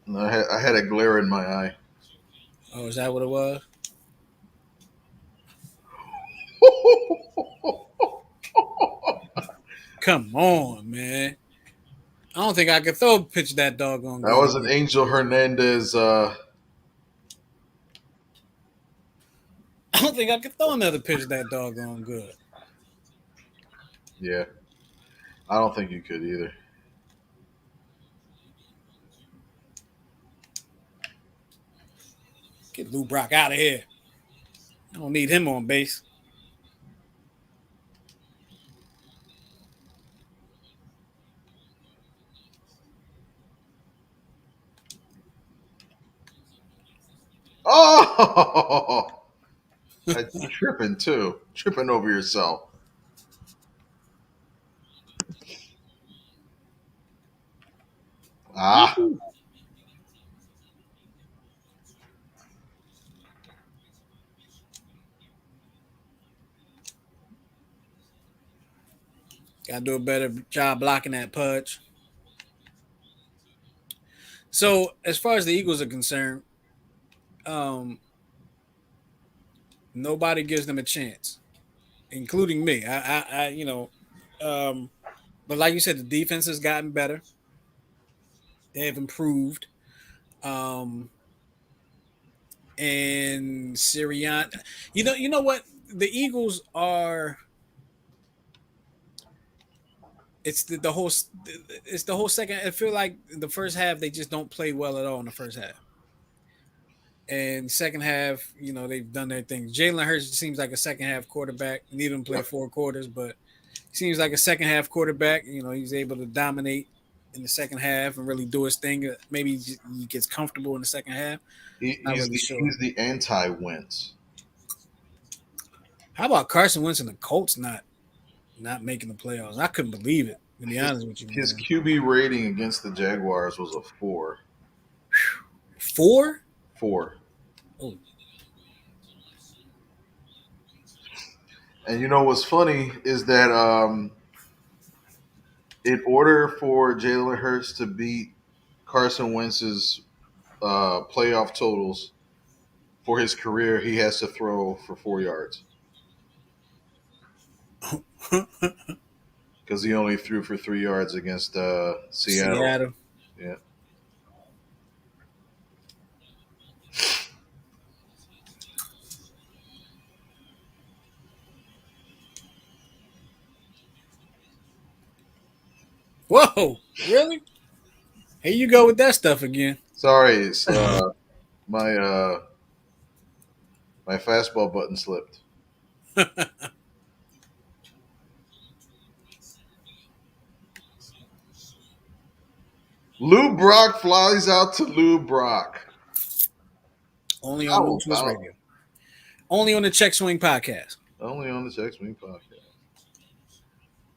And I had a glare in my eye. Oh, is that what it was? Come on, man. I don't think I could throw a pitch that doggone That good was an again. Angel Hernandez. I don't think I could throw another pitch that doggone good. Yeah, I don't think you could either. Get Lou Brock out of here. I don't need him on base. Oh, you tripping too? Tripping over yourself. Ah, Woo. Got to do a better job blocking that punch. So, as far as the Eagles are concerned, um, nobody gives them a chance, including me. Um, but like you said, the defense has gotten better. They have improved. Um, and Sirianni, you know what? The Eagles are. It's the whole. It's the whole second. I feel like the first half they just don't play well at all in the first half. And second half, they've done their thing. Jalen Hurts seems like a second half quarterback. Need him to play 4 quarters, but seems like a second half quarterback. He's able to dominate in the second half and really do his thing. Maybe he gets comfortable in the second half. Not he's really the sure. he's the anti Wentz. How about Carson Wentz and the Colts not making the playoffs? I couldn't believe it. To be His honest with you, his man. QB rating against the Jaguars was a 4? 4. Oh, And you know what's funny is that in order for Jalen Hurts to beat Carson Wentz's playoff totals for his career, he has to throw for 4 yards because he only threw for 3 yards against Seattle. Seattle. Yeah. Whoa, really? Here you go with that stuff again. Sorry, my my fastball button slipped. Lou Brock flies out to Lou Brock. Only on New How Twist about Radio. Only on the Check Swing podcast. only on the X Wing podcast?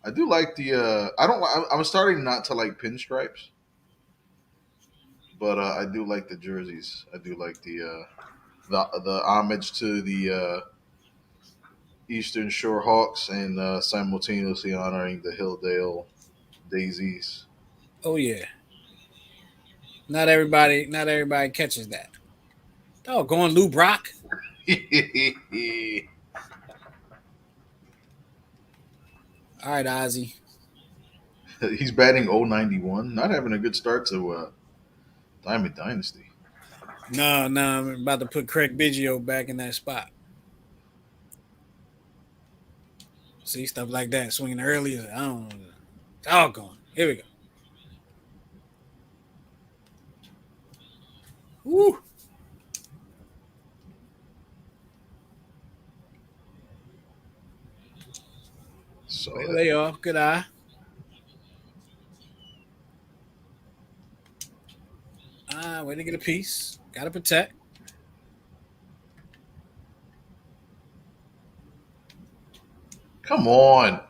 I do like the. I don't. I'm starting not to like pinstripes, but I do like the jerseys. I do like the homage to the Eastern Shore Hawks and simultaneously honoring the Hilldale Daisies. Oh yeah. Not everybody catches that. Oh, going Lou Brock. All right, Ozzy. He's batting 091, not having a good start to Diamond Dynasty. No, no, I'm about to put Craig Biggio back in that spot. See stuff like that, swinging early. I don't know. Doggone. Here we go. Woo. So Way to lay off. Good eye. Way to get a piece. Got to protect. come on,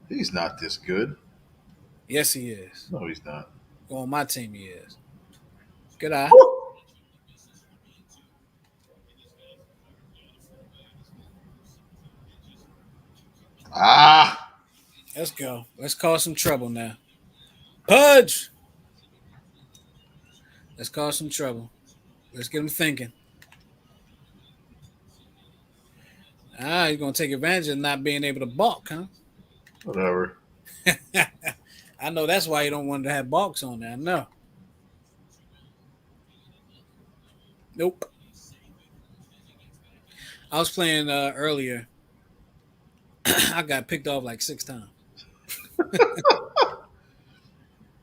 he's not this good. Yes, he is. No, he's not. Well, on my team, he is. Good eye. Ah, Let's go. Let's cause some trouble now. Pudge. Let's cause some trouble. Let's get him thinking. He's gonna take advantage of not being able to balk, huh? whatever. I know that's why you don't want to have balks on there. No. Nope. I was playing earlier. I got picked off like 6 times.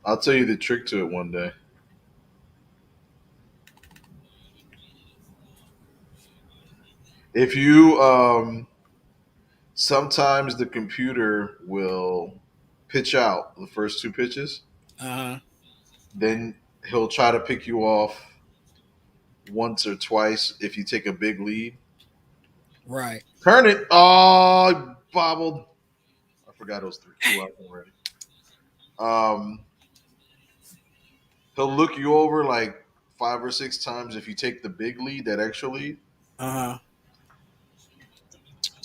I'll tell you the trick to it one day. If you sometimes the computer will pitch out the first two pitches, Uh huh. then he'll try to pick you off once or twice if you take a big lead. Right. Turn it. Oh, I bobbled. I forgot it was two out already. Um, he'll look you over like 5 or 6 times if you take the big lead, that extra lead. Uh huh.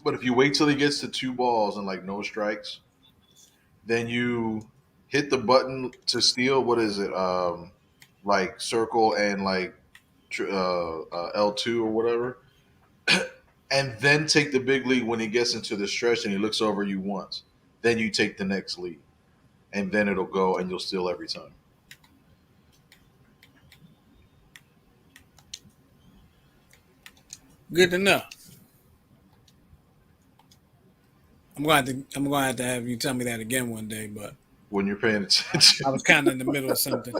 But if you wait till he gets to 2 balls and like no strikes, then you hit the button to steal. What is it? Like circle and like L2 or whatever, and then take the big lead when he gets into the stretch and he looks over you once. Then you take the next lead, and then it'll go and you'll steal every time. Good to know. I'm going to have you tell me that again one day, but When you're paying I attention. was kind of in the middle of something.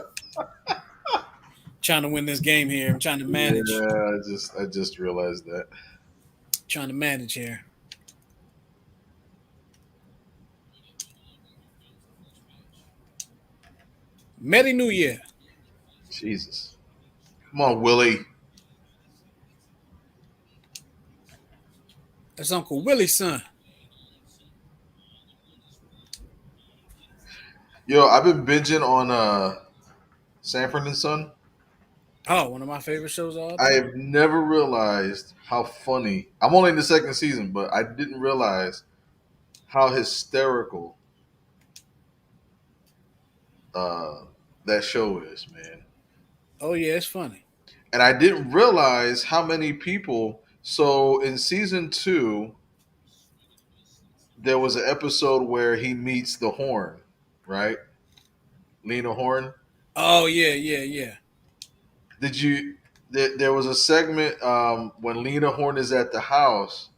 Trying to win this game here. I'm trying to manage. Yeah, I just realized that. Trying to manage here. Merry New Year. Jesus. Come on, Willie. That's Uncle Willie's son. Yo, I've been binging on Sanford and Son. Oh, one of my favorite shows of all time. I've never realized how funny. I'm only in the second season, but I didn't realize how hysterical uh, that show is, man. Oh yeah, it's funny. And I didn't realize how many people. So in season 2, there was an episode where he meets the Horn, right? Lena Horn. Oh yeah, yeah, yeah. Did you? There was a segment when Lena Horn is at the house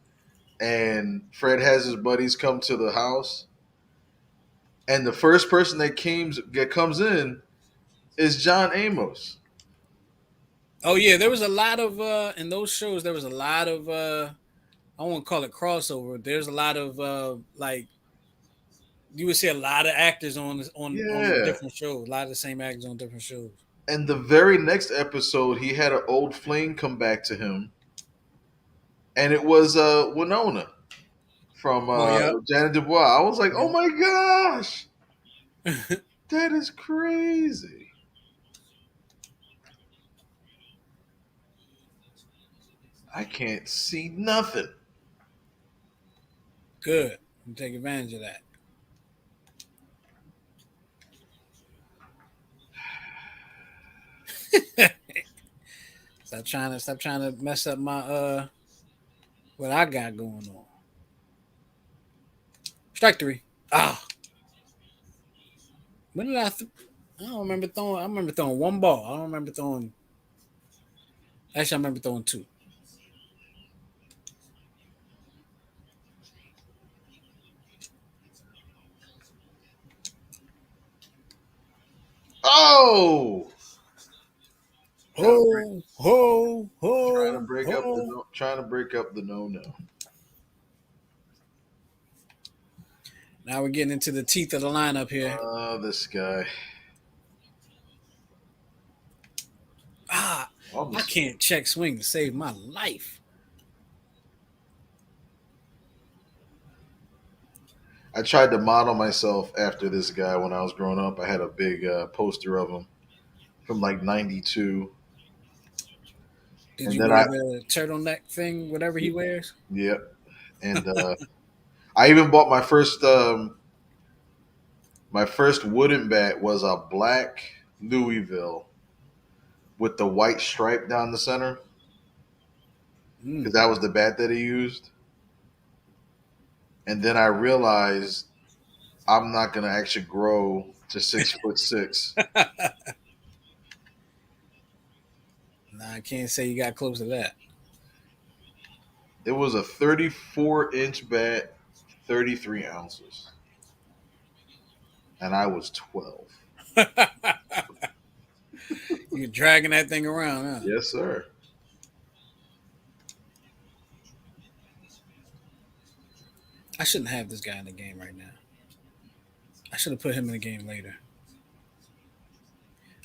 and Fred has his buddies come to the house, and the first person that comes in is John Amos. Oh yeah, there was a lot of in those shows. There was a lot of I won't call it crossover. There's a lot of like you would see a lot of actors on Yeah. different shows. A lot of the same actors on different shows. And the very next episode, he had an old flame come back to him, and it was Winona from Oh yeah. Janet Dubois. I was like, oh Yeah. my gosh, that is crazy. I can't see nothing. Good. You take advantage of that. Stop trying to mess up my what I got going on. Strike three. Ah, when did I don't remember throwing. I remember throwing one ball. I don't remember throwing. Actually, I remember throwing two. Oh, trying to break, Ho ho trying to ho break up the ho. trying to break up the no. Now we're getting into the teeth of the lineup here. This guy. Ah, I Almost. can't check swing to save my life. I tried to model myself after this guy when I was growing up. I had a big poster of him from like '92, Did and you then wear I, the turtleneck thing, whatever he wears? yeah, and I even bought my first wooden bat was a black Louisville with the white stripe down the center because Mm. that was the bat that he used. And then I realized I'm not gonna actually grow to 6'6". Nah, I can't say you got close to that. It was a 34-inch bat, 33 ounces, and I was 12. You're dragging that thing around, huh? Yes, sir. I shouldn't have this guy in the game right now. I should have put him in the game later.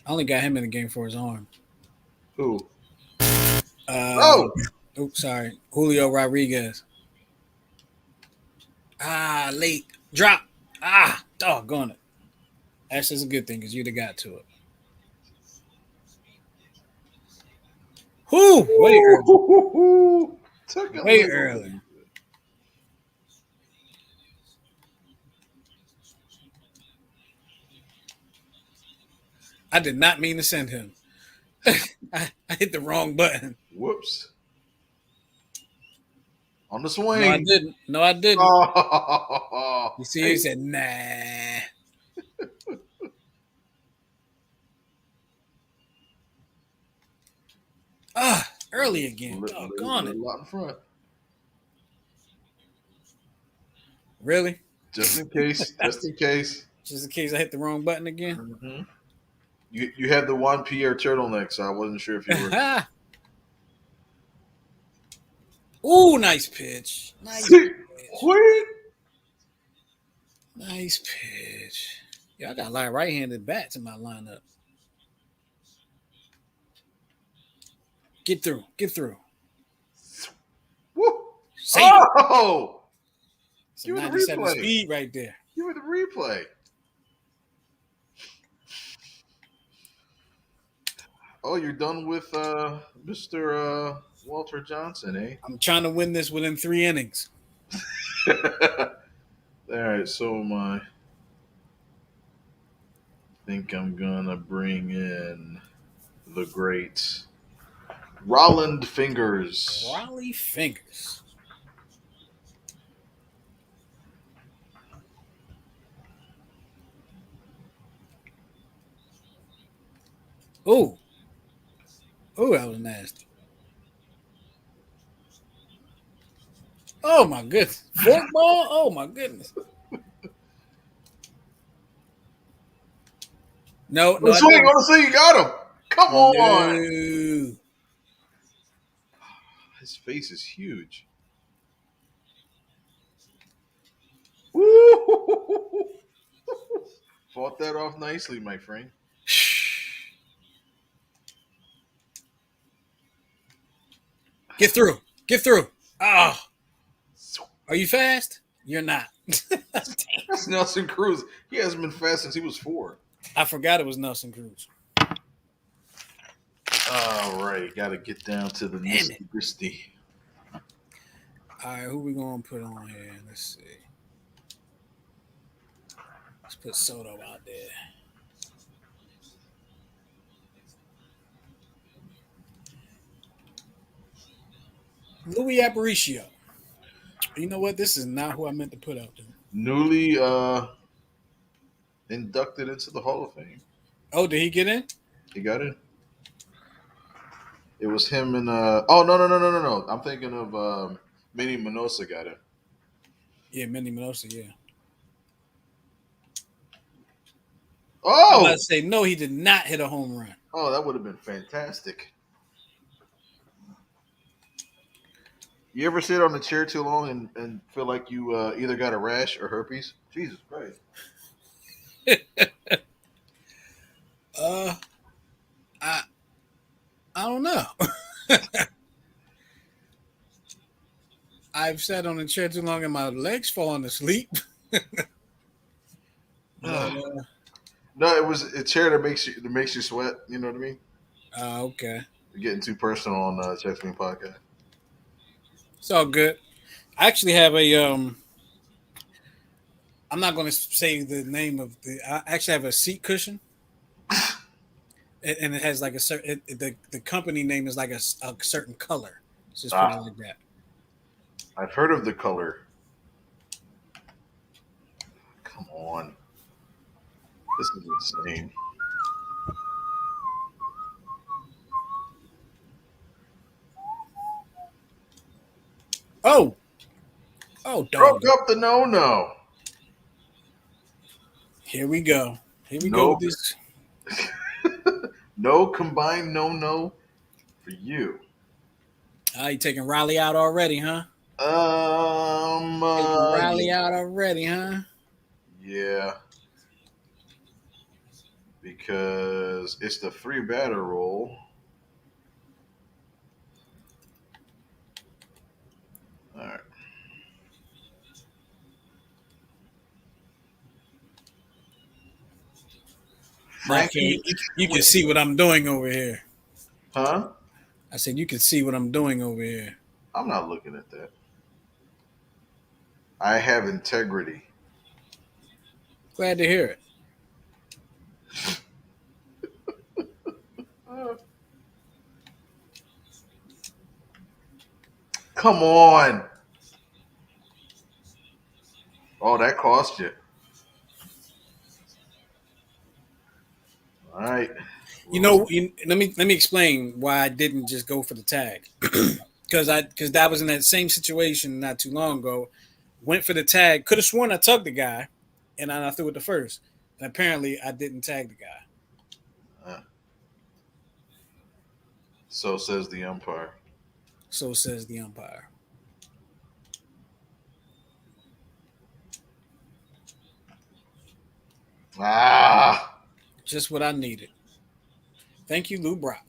I only got him in the game for his arm. Who? Uh, Oh, oops, sorry, Julio Rodriguez. Ah, late drop. Ah, doggone it. That's just a good thing because you'd have got to it. Whoo, way early, ooh, took a way little early. bit. I did not mean to send him. I hit the wrong button. Whoops. On the No, I swing. didn't. No, I didn't. Oh, You see, he hey, said, nah. Ah, early again. laid Doggone a it. lot in front. Really? Just in case. Just in case. Just in case I hit the wrong button again. Hmm. You had the Juan Pierre turtleneck, so I wasn't sure if you were. Ooh, nice pitch. Nice See, pitch. what? Nice pitch. Yeah, I got a lot of right-handed bats in my lineup. Get through. Get through. Woo. Save it. Oh! It's a Give me the 97 replay. speed right there. Give me the replay. Oh, you're done with Mr. Walter Johnson, eh? I'm trying to win this within 3 innings. All right, so my think I'm gonna bring in the great Rolland Fingers. Raleigh fingers. Ooh. Ooh, that was nasty. Oh my goodness. Fork ball? Oh my goodness. No, On no, the I swing, didn't. on the swing, you got him. Come on. No. His face is huge. Fought that off nicely, my friend. Get through. Get through. Oh, are you fast? You're not. That's Nelson Cruz. He hasn't been fast since he was 4. I forgot it was Nelson Cruz. All right, got to get down to the Damn it. nitty gritty. All right, who we gonna put on here? Let's see. Let's put Soto out there. Louis Aparicio. You know what? This is not who I meant to put out there. Newly inducted into the Hall of Fame. Oh, did he get in? He got in. It was him and oh no. I'm thinking of Manny Minosa got in. Yeah, Manny Minosa. Yeah. I'm about Oh, to say no. He did not hit a home run. oh, that would have been fantastic. You ever sit on a chair too long and feel like you either got a rash or herpes? Jesus Christ. Uh, I I don't know. I've sat on a chair too long and my legs falling asleep. But No, it was a chair that makes you sweat. You know what I mean? okay, We're getting too personal on Check Swing Podcast. it's all good. I actually have a I'm not going to say the name of the. I actually have a seat cushion, and it has like a certain. The company name is like a certain color. Let's just put it Ah, like that. I've heard of the color. Come on, this is insane. Oh, oh, Broke dog. up the no. Here we go. Here we go with No, this. no combined no for you. Ah, you taking Riley out already, huh? Taking Riley Yeah, out already, huh? yeah, because it's the 3 batter rule. All right, Now, Phil, Frankie you can Twit. see what I'm doing over here. Huh? I said you can see what I'm doing over here. I'm not looking at that. I have integrity. Glad to hear it. Uh, Come on. Oh, that cost you. All right. You Well, know, let me explain why I didn't just go for the tag. Because that was in that same situation not too long ago. Went for the tag. Could have sworn I tugged the guy, and I threw it the first. And apparently, I didn't tag the guy. uh, so says the umpire. So says the umpire. Ah. Just what I needed. Thank you, Lou Brock.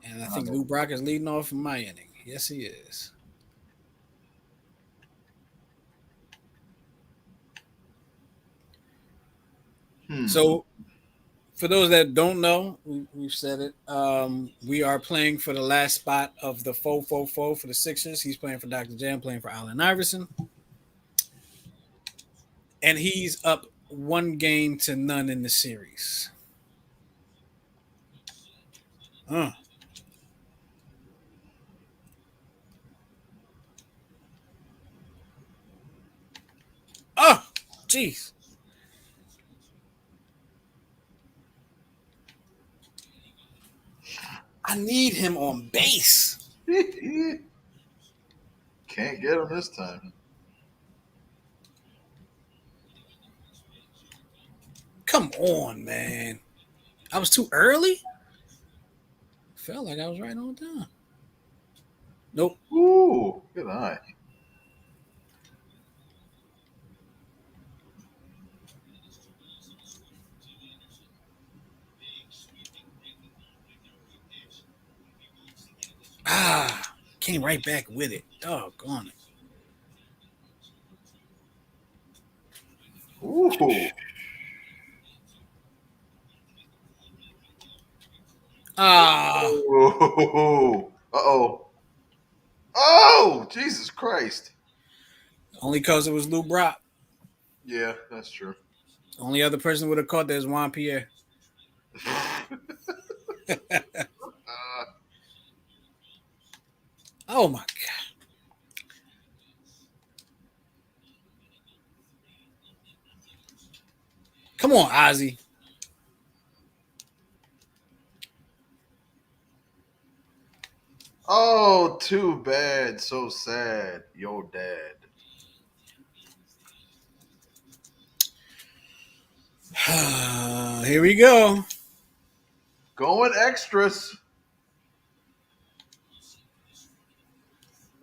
And I think Lou Brock is leading off in my inning. Yes, he is. Hmm. So, for those that don't know, we've said it. We are playing for the last spot of the fo for the Sixers. He's playing for Dr. J. I'm playing for Allen Iverson. And he's up 1-0 in the series. Uh. Oh, jeez. I need him on base. Can't get him this time. Come on, man. I was too early? Felt like I was right on time. Nope. Ooh, good eye. Ah, came right back with it. Doggone it. Ooh. Ah, Ooh. Uh-oh. Oh, Jesus Christ. only because it was Lou Brock. Yeah, that's true. Only other person would have caught that is Juan Pierre. Uh, Oh my god. Come on, Ozzy. oh, too bad. So sad. Yo, dad. Here we go. Going extras.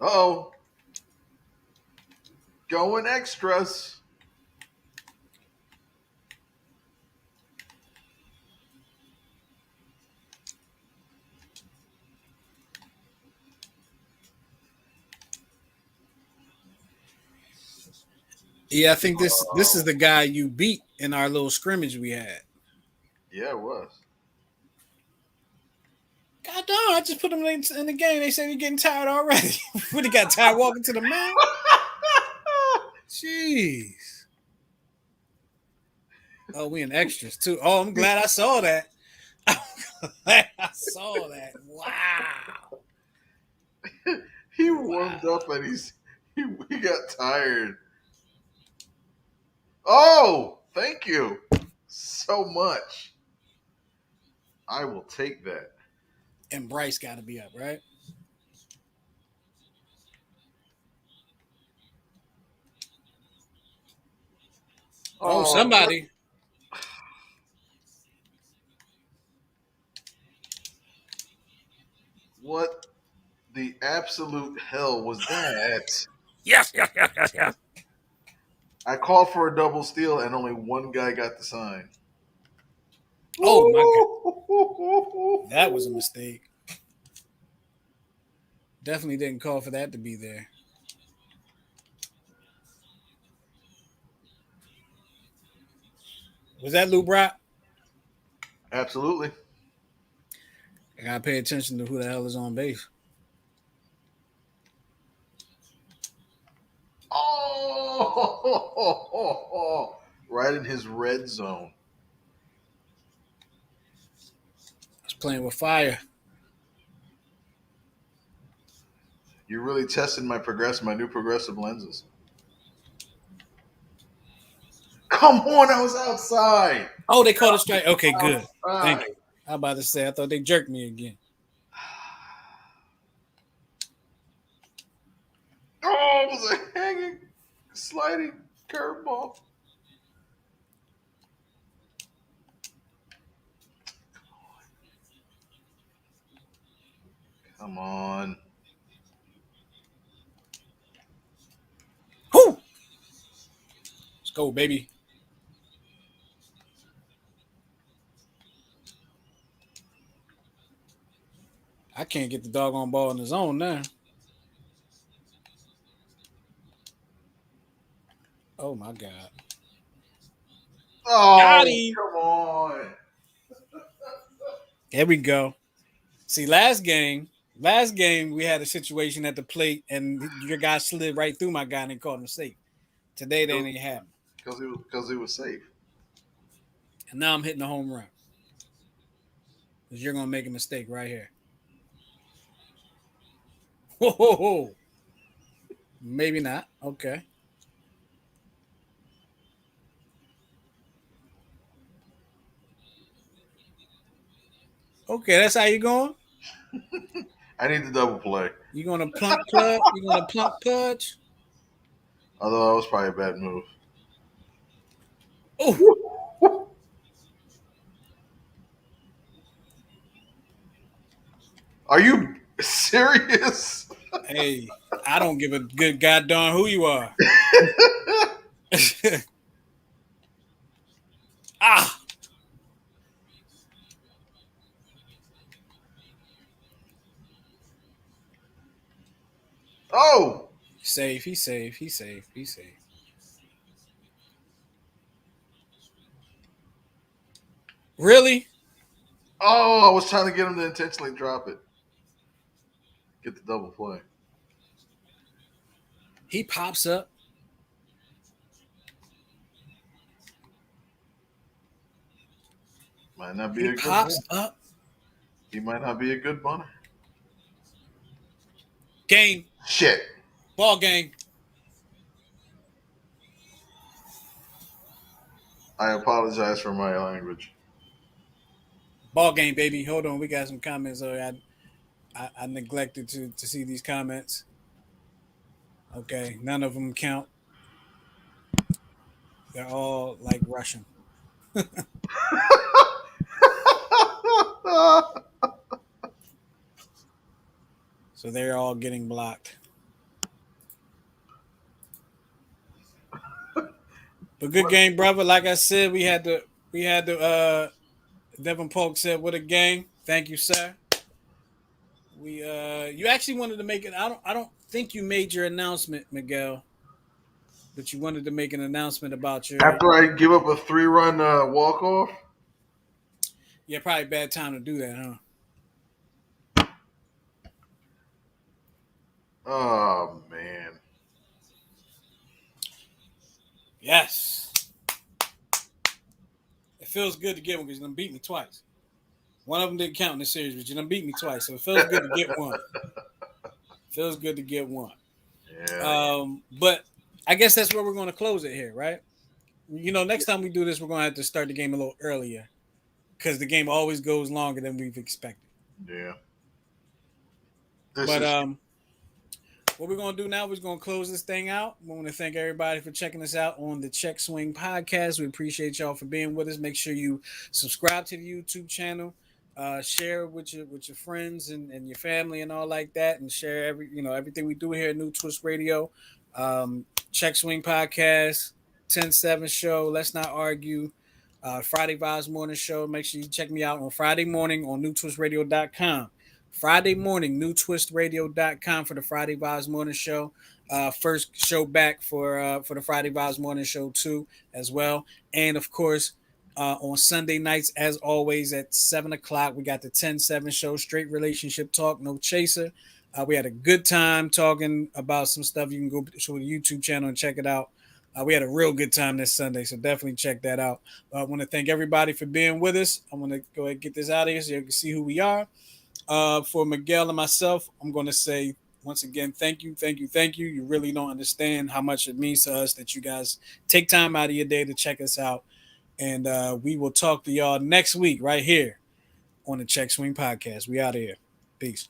Uh-oh. Going extras. Yeah, I think this is the guy you beat in our little scrimmage we had. Yeah, it was. God damn, I just put him in the game. They said you're getting tired already. What, he got tired walking to the mound? Jeez. Oh, we in extras too. Oh, I'm glad I saw that. I'm glad I saw that. Wow. He warmed Wow. up and he got tired. Oh, thank you so much. I will take that. And Bryce got to be up, right? Oh, Oh, somebody. what the absolute hell was that? Yes, yes, yes, yes, yes. I called for a double steal and only one guy got the sign. Oh my god. That was a mistake. Definitely didn't call for that to be there. Was that Lou Brock? Absolutely. I gotta pay attention to who the hell is on base. Oh, right in his red zone. I was playing with fire. You're really testing my new progressive lenses. Come on, I was outside. Oh, they called a strike. Okay, good. Thank Outside. you. I was about to say I thought they jerked me again. Oh, it was a hanging, sliding curveball. Come on. Whoo! Let's go, baby. I can't get the doggone ball in the zone now. Oh my god. Got Oh, him. come on. There we go. See, last game we had a situation at the plate and your guy slid right through my guy and they called him safe. Today they ain't happening. Because it was safe. And now I'm hitting a home run. Because you're gonna make a mistake right here. Whoa, whoa, whoa. Maybe not. Okay. Okay, that's how you going? I need the double play. You gonna plunk plug? You gonna plunk pudge? Although that was probably a bad move. Oh, Are you serious? hey, I don't give a good goddamn who you are. Ah, Oh, Safe. He's safe. He's safe. He's safe. Really? oh! I was trying to get him to intentionally drop it, get the double play. He pops up. Might not be He a good pops one. up. He might not be a good bunter. Game. Shit. Ball game. I apologize for my language. Ball game, baby. Hold on. We got some comments. I neglected to see these comments. Okay. None of them count. They're all like Russian. So they're all getting blocked. But good What? game, brother. Like I said, we had to Devin Polk said, "What a game! Thank you, sir." You actually wanted to make it. I don't think you made your announcement, Miguel, but you wanted to make an announcement about your. After I give up a 3-run walk off? Yeah, probably bad time to do that, huh? Oh, man. Yes, it feels good to get one because you done beat me twice. One of them didn't count in the series, but you done beat me twice, so it feels good to get one. Feels good to get one. Yeah, But I guess that's where we're going to close it here, right? Next time we do this, we're going to have to start the game a little earlier because the game always goes longer than we've expected. yeah. This But is what we're gonna do now is gonna close this thing out. We want to thank everybody for checking us out on the Check Swing Podcast. We appreciate y'all for being with us. Make sure you subscribe to the YouTube channel, share with your friends and your family and all like that, and share everything we do here at New Twist Radio. Check Swing Podcast, 10-7 show. Let's not argue. Friday Vibes Morning Show. Make sure you check me out on Friday morning on newtwistradio.com. Friday morning, newtwistradio.com for the Friday Vibes Morning Show. First show back for the Friday Vibes Morning Show too, as well. And of course, on Sunday nights, as always, at 7 o'clock, we got the 10-7 show, straight relationship talk, no chaser. We had a good time talking about some stuff. You can go to the YouTube channel and check it out. We had a real good time this Sunday, so definitely check that out. I want to thank everybody for being with us. I want to go ahead and get this out of here so you can see who we are. For Miguel and myself, I'm going to say once again, thank you, thank you, thank you. You really don't understand how much it means to us that you guys take time out of your day to check us out. And we will talk to y'all next week right here on the Check Swing Podcast. We out of here. Peace.